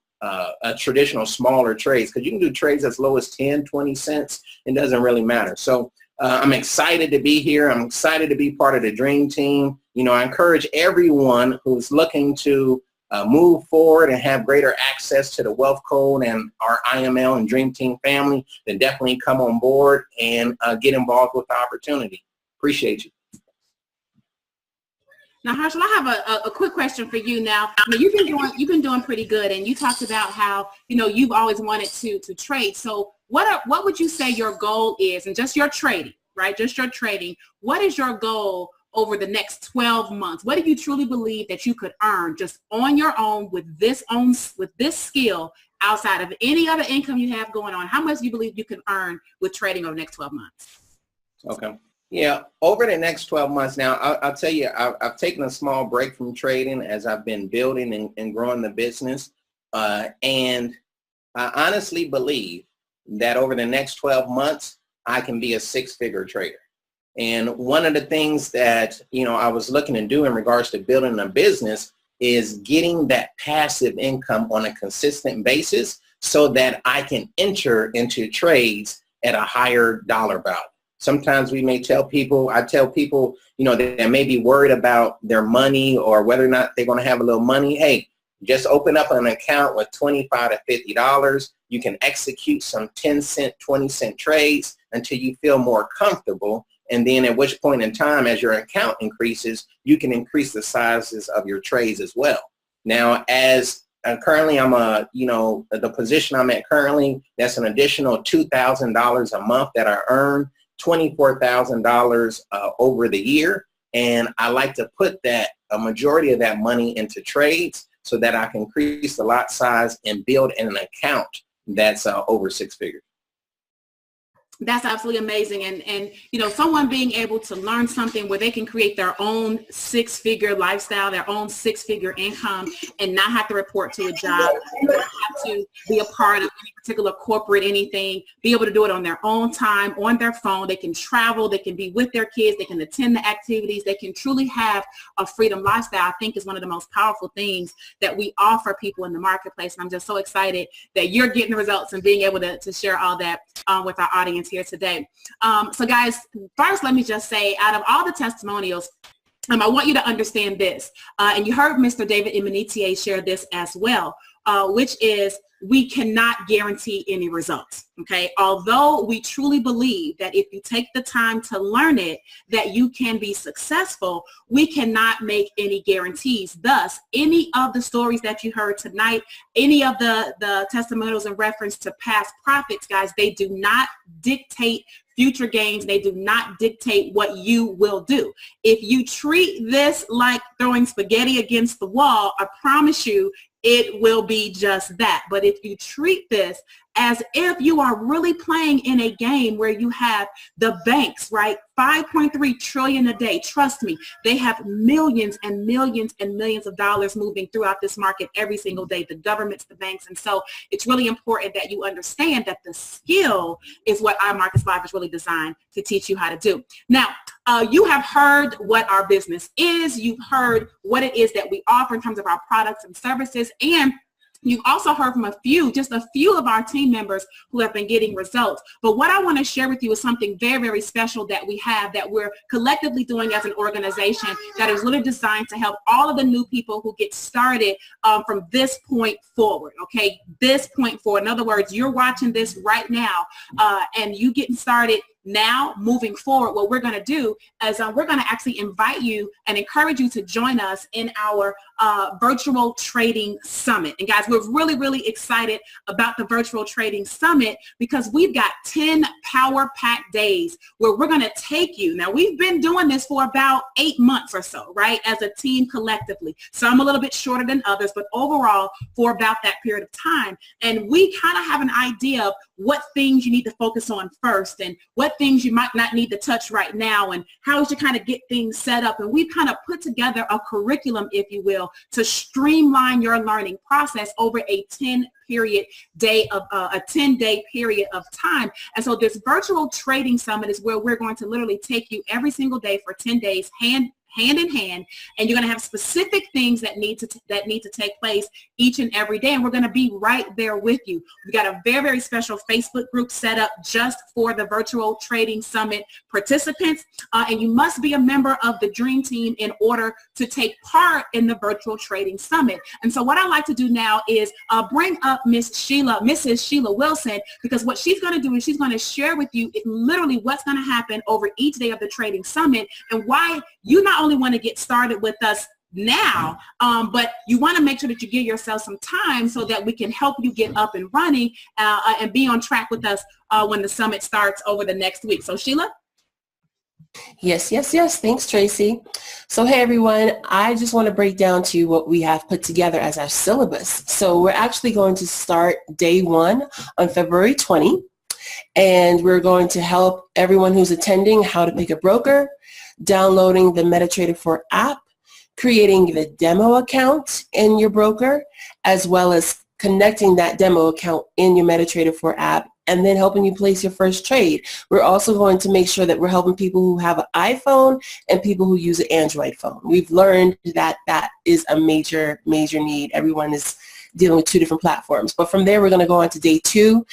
Speaker 5: smaller trades, because you can do trades as low as 10, 20 cents. It doesn't really matter. So I'm excited to be here. I'm excited to be part of the dream team. You know, I encourage everyone who's looking to move forward and have greater access to the Wealth Code and our IML and Dream Team family, then definitely come on board and get involved with the opportunity. Appreciate you.
Speaker 1: Now, Herschel, I have a quick question for you. Now, you've been doing pretty good, and you talked about how you've always wanted to trade. So, what would you say your goal is, and just your trading, right? Just your trading. What is your goal over the next 12 months? What do you truly believe that you could earn just on your own with this skill, outside of any other income you have going on? How much do you believe you can earn with trading over the next 12 months?
Speaker 5: Okay. Yeah, over the next 12 months now, I'll tell you, I've taken a small break from trading as I've been building and growing the business. And I honestly believe that over the next 12 months, I can be a six-figure trader. And one of the things that, I was looking to do in regards to building a business is getting that passive income on a consistent basis so that I can enter into trades at a higher dollar value. Sometimes I tell people, that may be worried about their money or whether or not they're going to have a little money. Hey, just open up an account with $25 to $50. You can execute some 10-cent, 20-cent trades until you feel more comfortable. And then at which point in time, as your account increases, you can increase the sizes of your trades as well. Now, as currently I'm the position I'm at currently, that's an additional $2,000 a month that I earn. $24,000 over the year, and I like to put a majority of that money into trades so that I can increase the lot size and build an account that's over six figures.
Speaker 1: That's absolutely amazing. And someone being able to learn something where they can create their own six-figure lifestyle, their own six-figure income, and not have to report to a job, not have to be a part of any particular corporate anything, be able to do it on their own time, on their phone. They can travel, they can be with their kids, they can attend the activities, they can truly have a freedom lifestyle. I think is one of the most powerful things that we offer people in the marketplace. And I'm just so excited that you're getting the results and being able to share all that with our audience here today. So guys, first let me just say, out of all the testimonials, I want you to understand this, and you heard Mr. David Imonitie share this as well, which is we cannot guarantee any results, okay? Although we truly believe that if you take the time to learn it, that you can be successful, we cannot make any guarantees. Thus, any of the stories that you heard tonight, any of the testimonials in reference to past profits, guys, they do not dictate future gains. They do not dictate what you will do. If you treat this like throwing spaghetti against the wall, I promise you, it will be just that. But if you treat this as if you are really playing in a game where you have the banks, right? 5.3 trillion a day. Trust me, they have millions and millions and millions of dollars moving throughout this market every single day, the governments, the banks. And so it's really important that you understand that the skill is what ImarketsLive is really designed to teach you how to do. Now, you have heard what our business is. You've heard what it is that we offer in terms of our products and services. And you've also heard from just a few of our team members who have been getting results. But what I want to share with you is something very, very special that we have, that we're collectively doing as an organization, that is really designed to help all of the new people who get started from this point forward, okay? This point forward. In other words, you're watching this right now and you getting started now, moving forward. What we're going to do is we're going to actually invite you and encourage you to join us in our virtual trading summit. And guys, we're really, really excited about the virtual trading summit because we've got 10 power-packed days where we're going to take you. Now, we've been doing this for about 8 months or so, right, as a team collectively. Some a little bit shorter than others, but overall for about that period of time. And we kind of have an idea of what things you need to focus on first and what things you might not need to touch right now and how you should kind of get things set up. And we've kind of put together a curriculum, if you will, to streamline your learning process over a 10-day period of time. And so this virtual trading summit is where we're going to literally take you every single day for 10 days, hand in hand, and you're going to have specific things that need to take place each and every day, and we're going to be right there with you. We've got a very, very special Facebook group set up just for the Virtual Trading Summit participants, and you must be a member of the Dream Team in order to take part in the Virtual Trading Summit. And so what I like to do now is bring up Mrs. Sheila Wilson, because what she's going to do is she's going to share with you literally what's going to happen over each day of the Trading Summit, and why you not only want to get started with us now, but you want to make sure that you give yourself some time so that we can help you get up and running and be on track with us when the summit starts over the next week. So Sheila?
Speaker 6: Yes. Thanks, Tracy. So hey, everyone, I just want to break down to you what we have put together as our syllabus. So we're actually going to start day 1 on February 20, and we're going to help everyone who's attending how to pick a broker, downloading the MetaTrader 4 app, creating the demo account in your broker, as well as connecting that demo account in your MetaTrader 4 app, and then helping you place your first trade. We're also going to make sure that we're helping people who have an iPhone and people who use an Android phone. We've learned that that is a major need. Everyone is dealing with 2 different platforms. But from there, we're going to go on to day 2,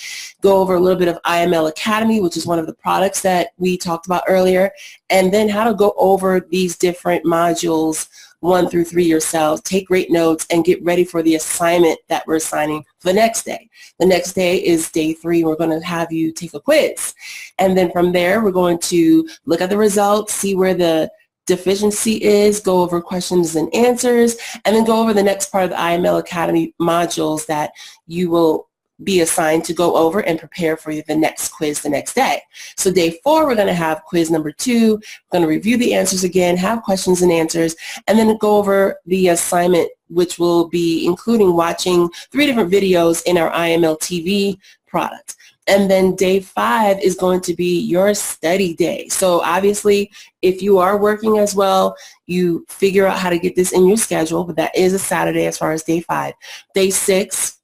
Speaker 6: go over a little bit of IMLACADEMY, which is one of the products that we talked about earlier, and then how to go over these different modules 1 through 3 yourselves, take great notes, and get ready for the assignment that we're assigning for the next day. The next day is day 3. We're going to have you take a quiz. And then from there, we're going to look at the results, see where the deficiency is, go over questions and answers, and then go over the next part of the IMLACADEMY modules that you will be assigned to go over and prepare for the next quiz the next day. So day 4, we're going to have quiz number 2. We're going to review the answers again, have questions and answers, and then go over the assignment, which will be including watching 3 different videos in our IML TV product. And then day 5 is going to be your study day. So obviously, if you are working as well, you figure out how to get this in your schedule, but that is a Saturday as far as day 5. Day 6,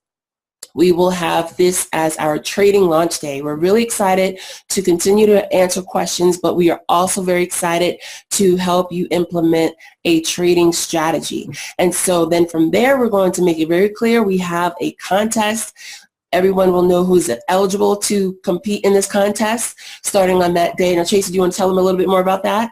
Speaker 6: we will have this as our trading launch day. We're really excited to continue to answer questions, but we are also very excited to help you implement a trading strategy. And so then from there, we're going to make it very clear we have a contest. Everyone will know who's eligible to compete in this contest starting on that day. Now, Tracy, do you want to tell them a little bit more about that?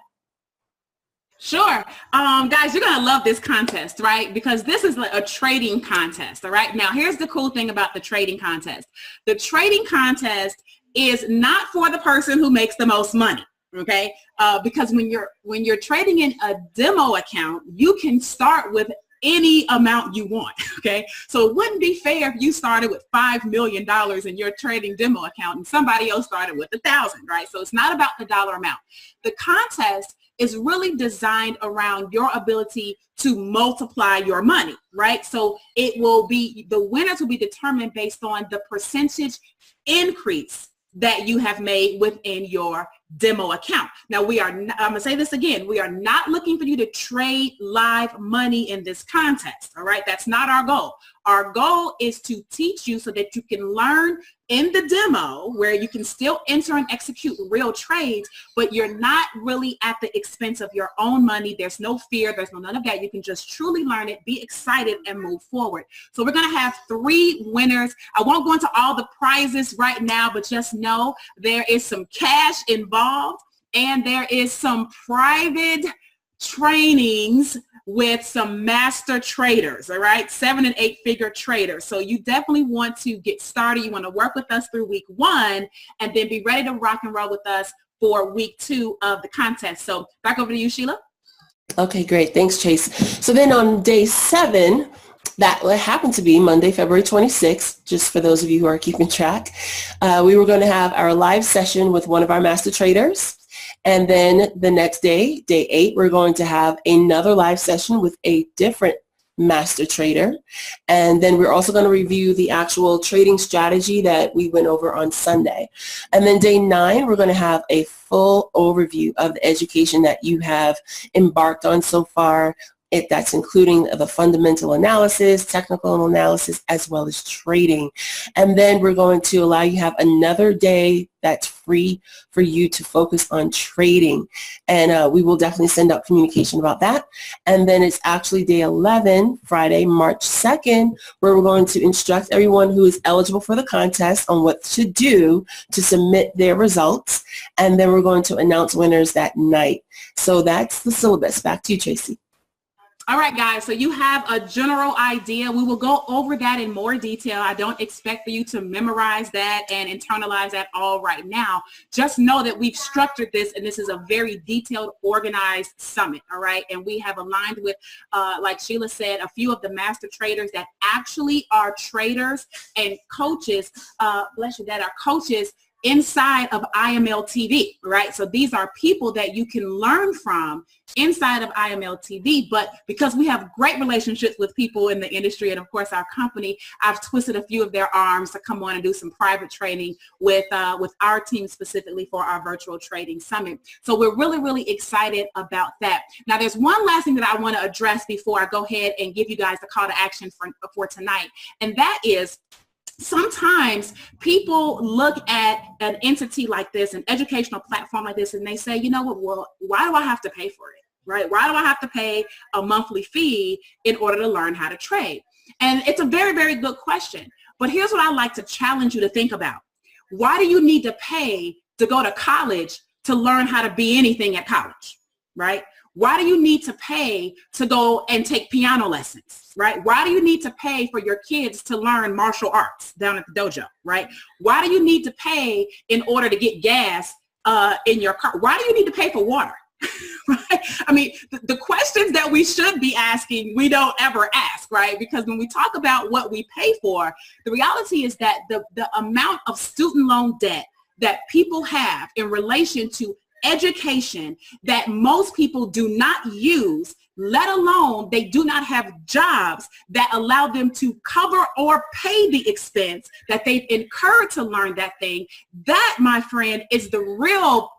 Speaker 1: Sure. Guys, you're going to love this contest, right? Because this is like a trading contest, all right? Now, here's the cool thing about the trading contest. The trading contest is not for the person who makes the most money, okay? Because when you're trading in a demo account, you can start with any amount you want, okay? So it wouldn't be fair if you started with $5 million in your trading demo account and somebody else started with 1,000, right? So it's not about the dollar amount. The contest is really designed around your ability to multiply your money, right? So it will be, the winners will be determined based on the percentage increase that you have made within your demo account. Now I'm gonna say this again, we are not looking for you to trade live money in this contest, all right? That's not our goal. Our goal is to teach you so that you can learn in the demo where you can still enter and execute real trades, but you're not really at the expense of your own money. There's no fear, there's none of that. You can just truly learn it, be excited, and move forward. So we're gonna have 3 winners. I won't go into all the prizes right now, but just know there is some cash involved and there is some private trainings with some master traders, all right? 7- and 8-figure traders. So you definitely want to get started. You want to work with us through week 1 and then be ready to rock and roll with us for week 2 of the contest. So back over to you, Sheila.
Speaker 6: Okay, great. Thanks, Chase. So then on day 7, that happened to be Monday, February 26th, just for those of you who are keeping track, we were going to have our live session with one of our master traders. And then the next day, day 8, we're going to have another live session with a different master trader. And then we're also going to review the actual trading strategy that we went over on Sunday. And then day 9, we're going to have a full overview of the education that you have embarked on so far That's including the fundamental analysis, technical analysis, as well as trading. And then we're going to allow you to have another day that's free for you to focus on trading. And we will definitely send out communication about that. And then it's actually day 11, Friday, March 2nd, where we're going to instruct everyone who is eligible for the contest on what to do to submit their results. And then we're going to announce winners that night. So that's the syllabus. Back to you, Tracey.
Speaker 1: All right, guys, so you have a general idea. We will go over that in more detail. I don't expect for you to memorize that and internalize that all right now. Just know that we've structured this, and this is a very detailed, organized summit, all right? And we have aligned with, like Sheila said, a few of the master traders that actually are traders and coaches, bless you, that are coaches inside of IMLTV, right? So these are people that you can learn from inside of IMLTV, but because we have great relationships with people in the industry and of course our company, I've twisted a few of their arms to come on and do some private training with our team specifically for our virtual trading summit. So we're really, really excited about that. Now there's one last thing that I want to address before I go ahead and give you guys the call to action for tonight, and that is sometimes people look at an entity like this, an educational platform like this, and they say, you know what, well, why do I have to pay for it, right? Why do I have to pay a monthly fee in order to learn how to trade? And it's a very, very good question. But here's what I'd like to challenge you to think about. Why do you need to pay to go to college to learn how to be anything at college, right? Why do you need to pay to go and take piano lessons, right? Why do you need to pay for your kids to learn martial arts down at the dojo, right? Why do you need to pay in order to get gas in your car? Why do you need to pay for water? Right? I mean, the questions that we should be asking, we don't ever ask, right? Because when we talk about what we pay for, the reality is that the amount of student loan debt that people have in relation to education that most people do not use, let alone they do not have jobs that allow them to cover or pay the expense that they've incurred to learn that thing. That, my friend, is the real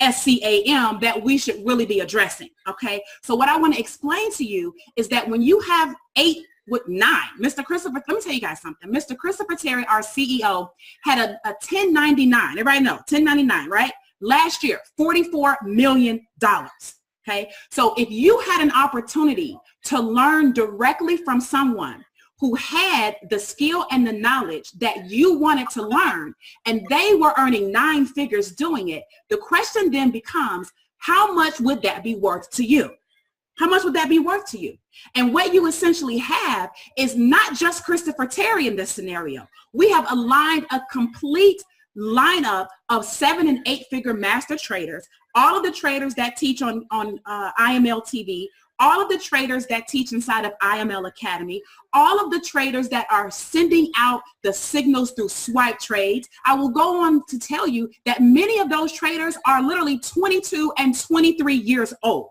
Speaker 1: SCAM that we should really be addressing, okay? So what I want to explain to you is that when you have 8 with 9, Mr. Christopher, let me tell you guys something. Mr. Christopher Terry, our CEO, had a 1099. Everybody know, 1099, right? Last year, $44 million, okay? So if you had an opportunity to learn directly from someone who had the skill and the knowledge that you wanted to learn, and they were earning 9 figures doing it, the question then becomes, how much would that be worth to you? How much would that be worth to you? And what you essentially have is not just Christopher Terry in this scenario. We have aligned a complete lineup of 7- and 8-figure master traders, all of the traders that teach on IML TV, all of the traders that teach inside of IML Academy, all of the traders that are sending out the signals through SWIPETRADES. I will go on to tell you that many of those traders are literally 22 and 23 years old.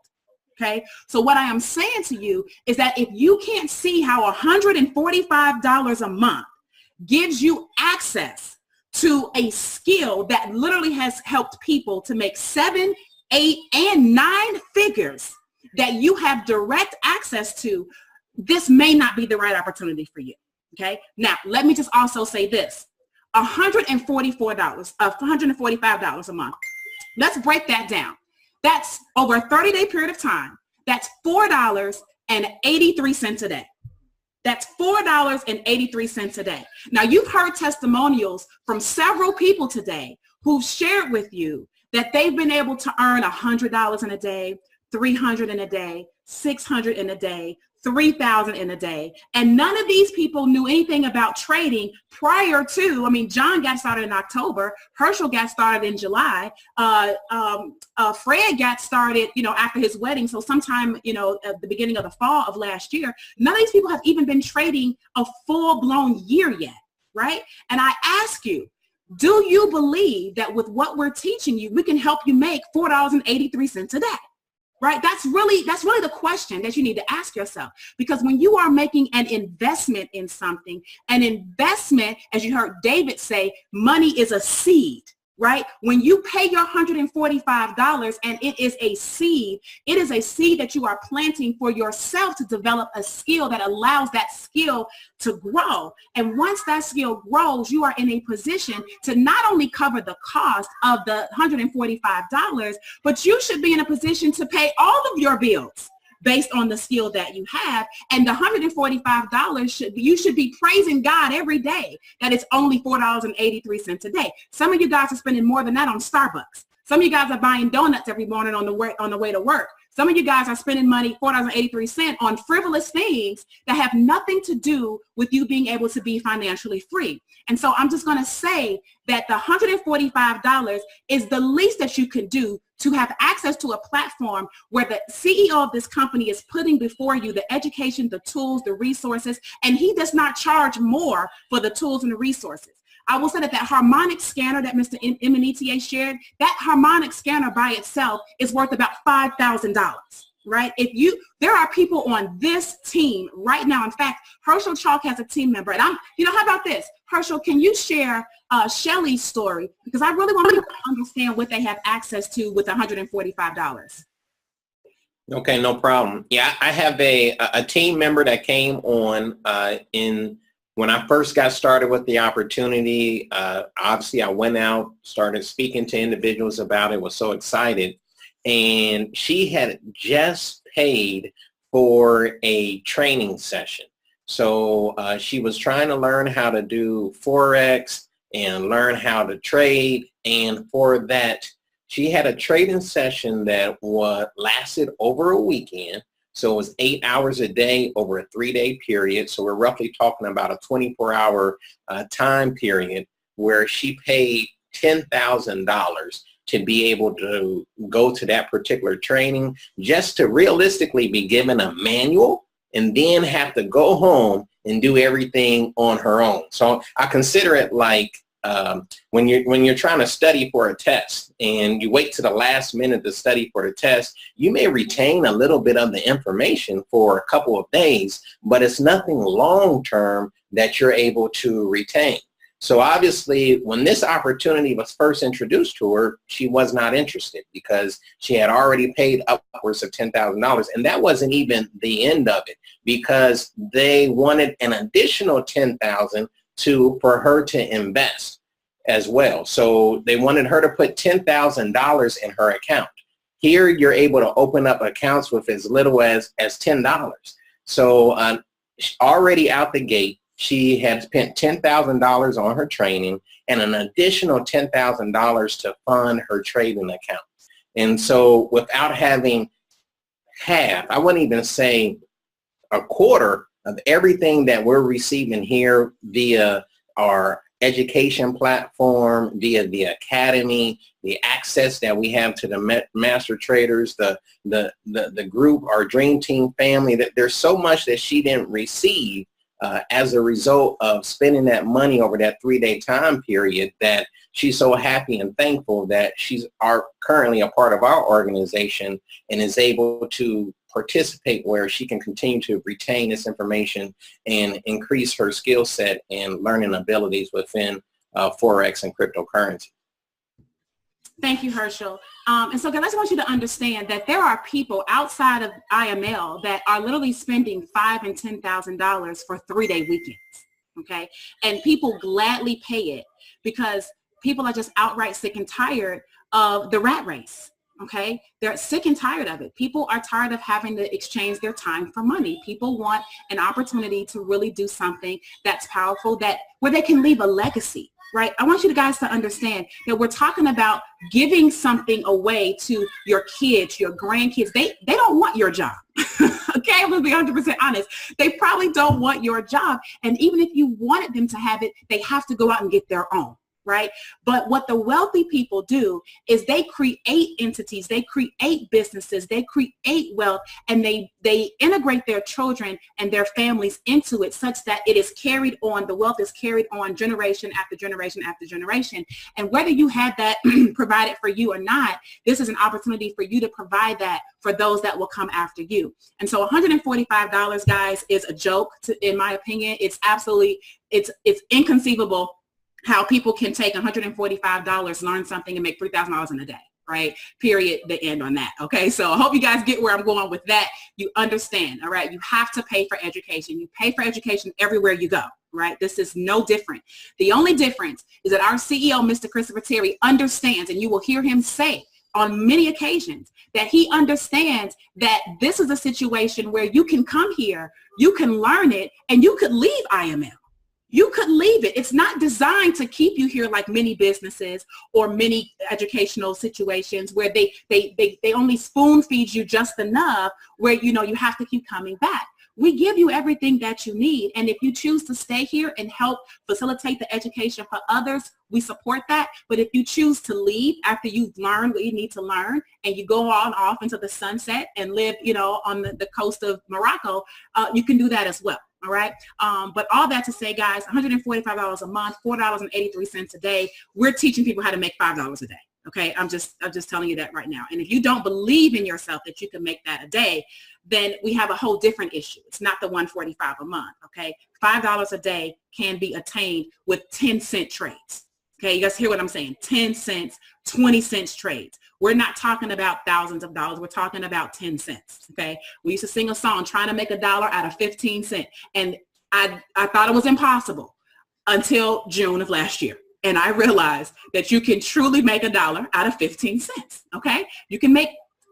Speaker 1: Okay, so what I am saying to you is that if you can't see how $145 a month gives you access to a skill that literally has helped people to make 7, 8, and 9 figures that you have direct access to, this may not be the right opportunity for you, okay? Now, let me just also say this, $145 a month. Let's break that down. That's over a 30-day period of time. That's $4.83 a day. That's $4.83 a day. Now, you've heard testimonials from several people today who've shared with you that they've been able to earn $100 in a day, $300 in a day, $600 in a day, $3,000 in a day. And none of these people knew anything about trading prior to, I mean, John got started in October, Herschel got started in July, Fred got started, you know, after his wedding. So sometime, you know, at the beginning of the fall of last year, none of these people have even been trading a full-blown year yet, right? And I ask you, do you believe that with what we're teaching you, we can help you make $4.83 a day? Right? That's really the question that you need to ask yourself. Because when you are making an investment in something, an investment, as you heard David say, money is a seed, right? When you pay your $145 and it is a seed that you are planting for yourself to develop a skill that allows that skill to grow. And once that skill grows, you are in a position to not only cover the cost of the $145, but you should be in a position to pay all of your bills based on the skill that you have. And the $145 you should be praising God every day that it's only $4.83 a day. Some of you guys are spending more than that on Starbucks. Some of you guys are buying donuts every morning on the way to work. Some of you guys are spending money, $4.83, on frivolous things that have nothing to do with you being able to be financially free. And so I'm just going to say that the $145 is the least that you can do to have access to a platform where the CEO of this company is putting before you the education, the tools, the resources, and he does not charge more for the tools and the resources. I will say that harmonic scanner that Mr. Imonitie shared, that harmonic scanner by itself is worth about $5,000, right? There are people on this team right now. In fact, Herschel Chalk has a team member, and how about this? Herschel, can you share Shelly's story? Because I really want people to understand what they have access to with $145.
Speaker 5: Okay, no problem. Yeah, I have a team member that came on when I first got started with the opportunity. Obviously, I went out, started speaking to individuals about it, was so excited. And she had just paid for a training session. So she was trying to learn how to do forex and learn how to trade. And for that, she had a trading session that lasted over a weekend. So it was 8 hours a day over a 3-day period. So we're roughly talking about a 24-hour time period where she paid $10,000 to be able to go to that particular training, just to realistically be given a manual and then have to go home and do everything on her own. So I consider it like when you're trying to study for a test and you wait to the last minute to study for the test, you may retain a little bit of the information for a couple of days, but it's nothing long-term that you're able to retain. So obviously, when this opportunity was first introduced to her, she was not interested because she had already paid upwards of $10,000. And that wasn't even the end of it, because they wanted an additional $10,000 for her to invest as well. So they wanted her to put $10,000 in her account. Here, you're able to open up accounts with as little as $10. So already out the gate, she had spent $10,000 on her training and an additional $10,000 to fund her trading account. And so without having half, I wouldn't even say a quarter of everything that we're receiving here via our education platform, via the academy, the access that we have to the master traders, the group, our dream team family, that there's so much that she didn't receive as a result of spending that money over that 3-day time period, that she's so happy and thankful that she's currently a part of our organization and is able to participate where she can continue to retain this information and increase her skill set and learning abilities within forex and cryptocurrency.
Speaker 1: Thank you, Herschel. And so guys, I just want you to understand that there are people outside of IML that are literally spending $5,000 and $10,000 for 3-day weekends, okay? And people gladly pay it because people are just outright sick and tired of the rat race, okay? They're sick and tired of it. People are tired of having to exchange their time for money. People want an opportunity to really do something that's powerful, where they can leave a legacy. Right? I want you guys to understand that we're talking about giving something away to your kids, your grandkids. They don't want your job. Okay, I'm going to be 100% honest. They probably don't want your job. And even if you wanted them to have it, they have to go out and get their own. Right? But what the wealthy people do is they create entities, they create businesses, they create wealth, and they integrate their children and their families into it such that it is carried on, the wealth is carried on generation after generation after generation. And whether you had that provided for you or not, this is an opportunity for you to provide that for those that will come after you. And so $145, guys, is a joke, in my opinion. It's absolutely, it's inconceivable how people can take $145, learn something, and make $3,000 in a day, right? Period, the end on that, okay? So I hope you guys get where I'm going with that. You understand, all right? You have to pay for education. You pay for education everywhere you go, right? This is no different. The only difference is that our CEO, Mr. Christopher Terry, understands, and you will hear him say on many occasions that he understands that this is a situation where you can come here, you can learn it, and you could leave IML. You could leave it. It's not designed to keep you here like many businesses or many educational situations where they only spoon feed you just enough where, you know, you have to keep coming back. We give you everything that you need. And if you choose to stay here and help facilitate the education for others, we support that. But if you choose to leave after you've learned what you need to learn and you go on off into the sunset and live, you know, on the coast of Morocco, you can do that as well. All right. But all that to say, guys, $145 a month, $4.83 a day. We're teaching people how to make $5 a day. Okay. I'm just telling you that right now. And if you don't believe in yourself that you can make that a day, then we have a whole different issue. It's not the $145 a month. Okay. $5 a day can be attained with 10-cent trades. Okay. You guys hear what I'm saying? 10 cents, 20 cents trades. We're not talking about thousands of dollars. We're talking about 10 cents. Okay. We used to sing a song trying to make $1 out of 15 cents. And I thought it was impossible until June of last year. And I realized that you can truly make $1 out of 15 cents. Okay. You can make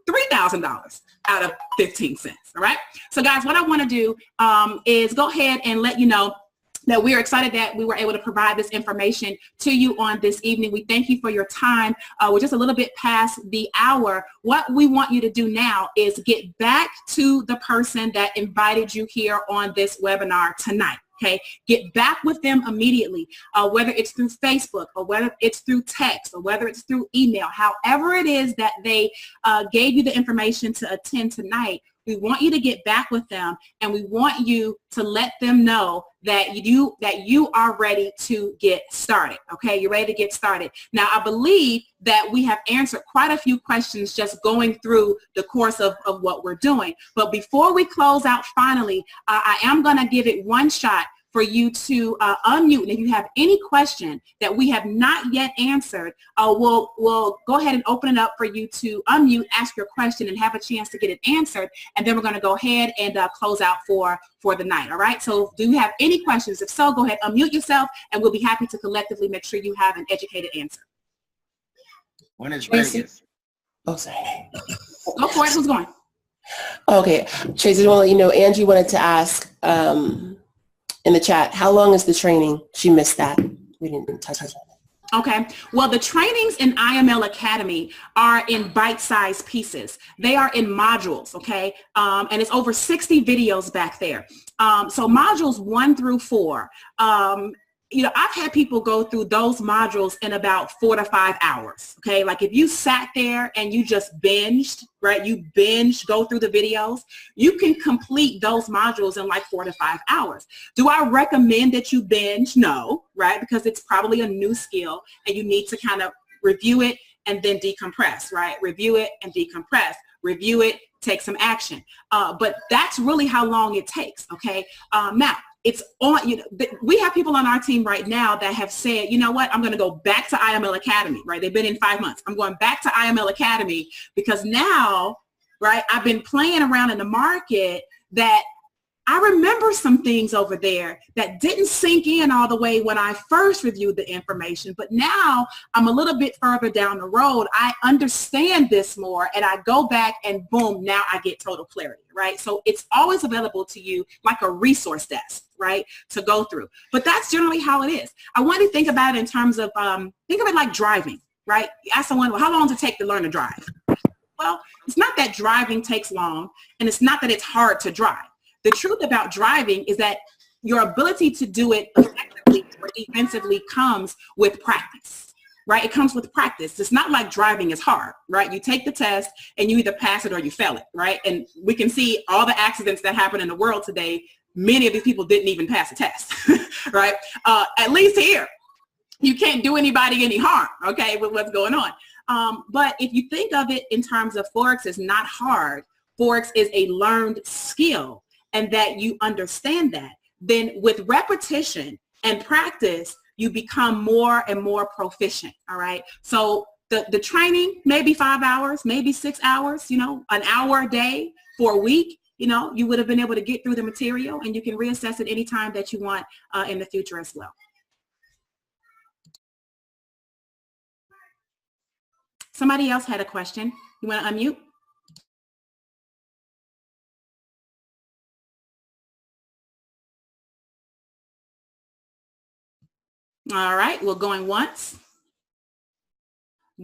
Speaker 1: $3,000 out of 15 cents. All right. So guys, what I want to do is go ahead and let you know that we are excited that we were able to provide this information to you on this evening. We thank you for your time. We're just a little bit past the hour. What we want you to do now is get back to the person that invited you here on this webinar tonight. Okay, get back with them immediately, whether it's through Facebook or whether it's through text or whether it's through email, however it is that they gave you the information to attend tonight. We want you to get back with them, and we want you to let them know that you are ready to get started. Okay, you're ready to get started. Now, I believe that we have answered quite a few questions just going through the course of what we're doing. But before we close out finally, I am going to give it one shot for you to unmute. And if you have any question that we have not yet answered, we'll go ahead and open it up for you to unmute, ask your question, and have a chance to get it answered. And then we're going to go ahead and close out for the night. All right. So do you have any questions? If so, go ahead, unmute yourself, and we'll be happy to collectively make sure you have an educated answer.
Speaker 7: When is Vegas?
Speaker 6: Oh, sorry.
Speaker 1: Go for it. Who's going?
Speaker 6: Okay. Tracey, I want to let you know, Angie wanted to ask in the chat, how long is the training? She missed that. We didn't touch on that.
Speaker 1: Okay. Well, the trainings in IML Academy are in bite-sized pieces. They are in modules, okay? And it's over 60 videos back there. So modules 1 through 4, you know, I've had people go through those modules in about 4 to 5 hours, okay? Like if you sat there and you just binged, right? You go through the videos, you can complete those modules in like 4 to 5 hours. Do I recommend that you binge? No, right? Because it's probably a new skill and you need to kind of review it and then decompress, right? Review it and decompress. Review it, take some action. But that's really how long it takes, okay? Now, it's on, you know, we have people on our team right now that have said, you know what, I'm going to go back to IML Academy, right? They've been in 5 months. I'm going back to IML Academy because now, right, I've been playing around in the market that I remember some things over there that didn't sink in all the way when I first reviewed the information, but now I'm a little bit further down the road. I understand this more and I go back and boom, now I get total clarity, right? So it's always available to you like a resource desk, right, to go through. But that's generally how it is. I want to think about it in terms of, think of it like driving, right? You ask someone, well, how long does it take to learn to drive? Well, it's not that driving takes long, and it's not that it's hard to drive. The truth about driving is that your ability to do it effectively or defensively comes with practice, right? It comes with practice. It's not like driving is hard, right? You take the test and you either pass it or you fail it, right? And we can see all the accidents that happen in the world today. Many of these people didn't even pass a test, right? At least here, you can't do anybody any harm, okay, with what's going on. But if you think of it in terms of Forex is not hard, Forex is a learned skill, and that you understand that, then with repetition and practice, you become more and more proficient, all right? So the training, maybe 5 hours, maybe 6 hours, you know, an hour a day for a week, you know, you would have been able to get through the material, and you can reassess it anytime that you want in the future as well. Somebody else had a question. You want to unmute? All right, we're going once,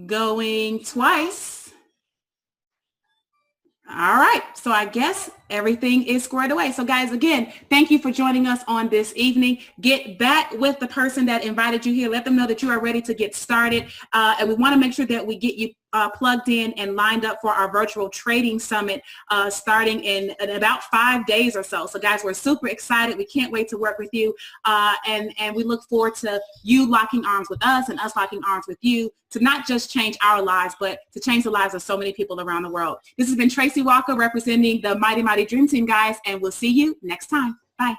Speaker 1: going twice. All right, so I guess everything is squared away. So guys, again, thank you for joining us on this evening. Get back with the person that invited you here. Let them know that you are ready to get started. And we want to make sure that we get you plugged in and lined up for our virtual trading summit starting in about 5 days or so. So guys, we're super excited. We can't wait to work with you. And we look forward to you locking arms with us and us locking arms with you to not just change our lives, but to change the lives of so many people around the world. This has been Tracey Walker representing the Mighty Dream Team, guys, and we'll see you next time. Bye.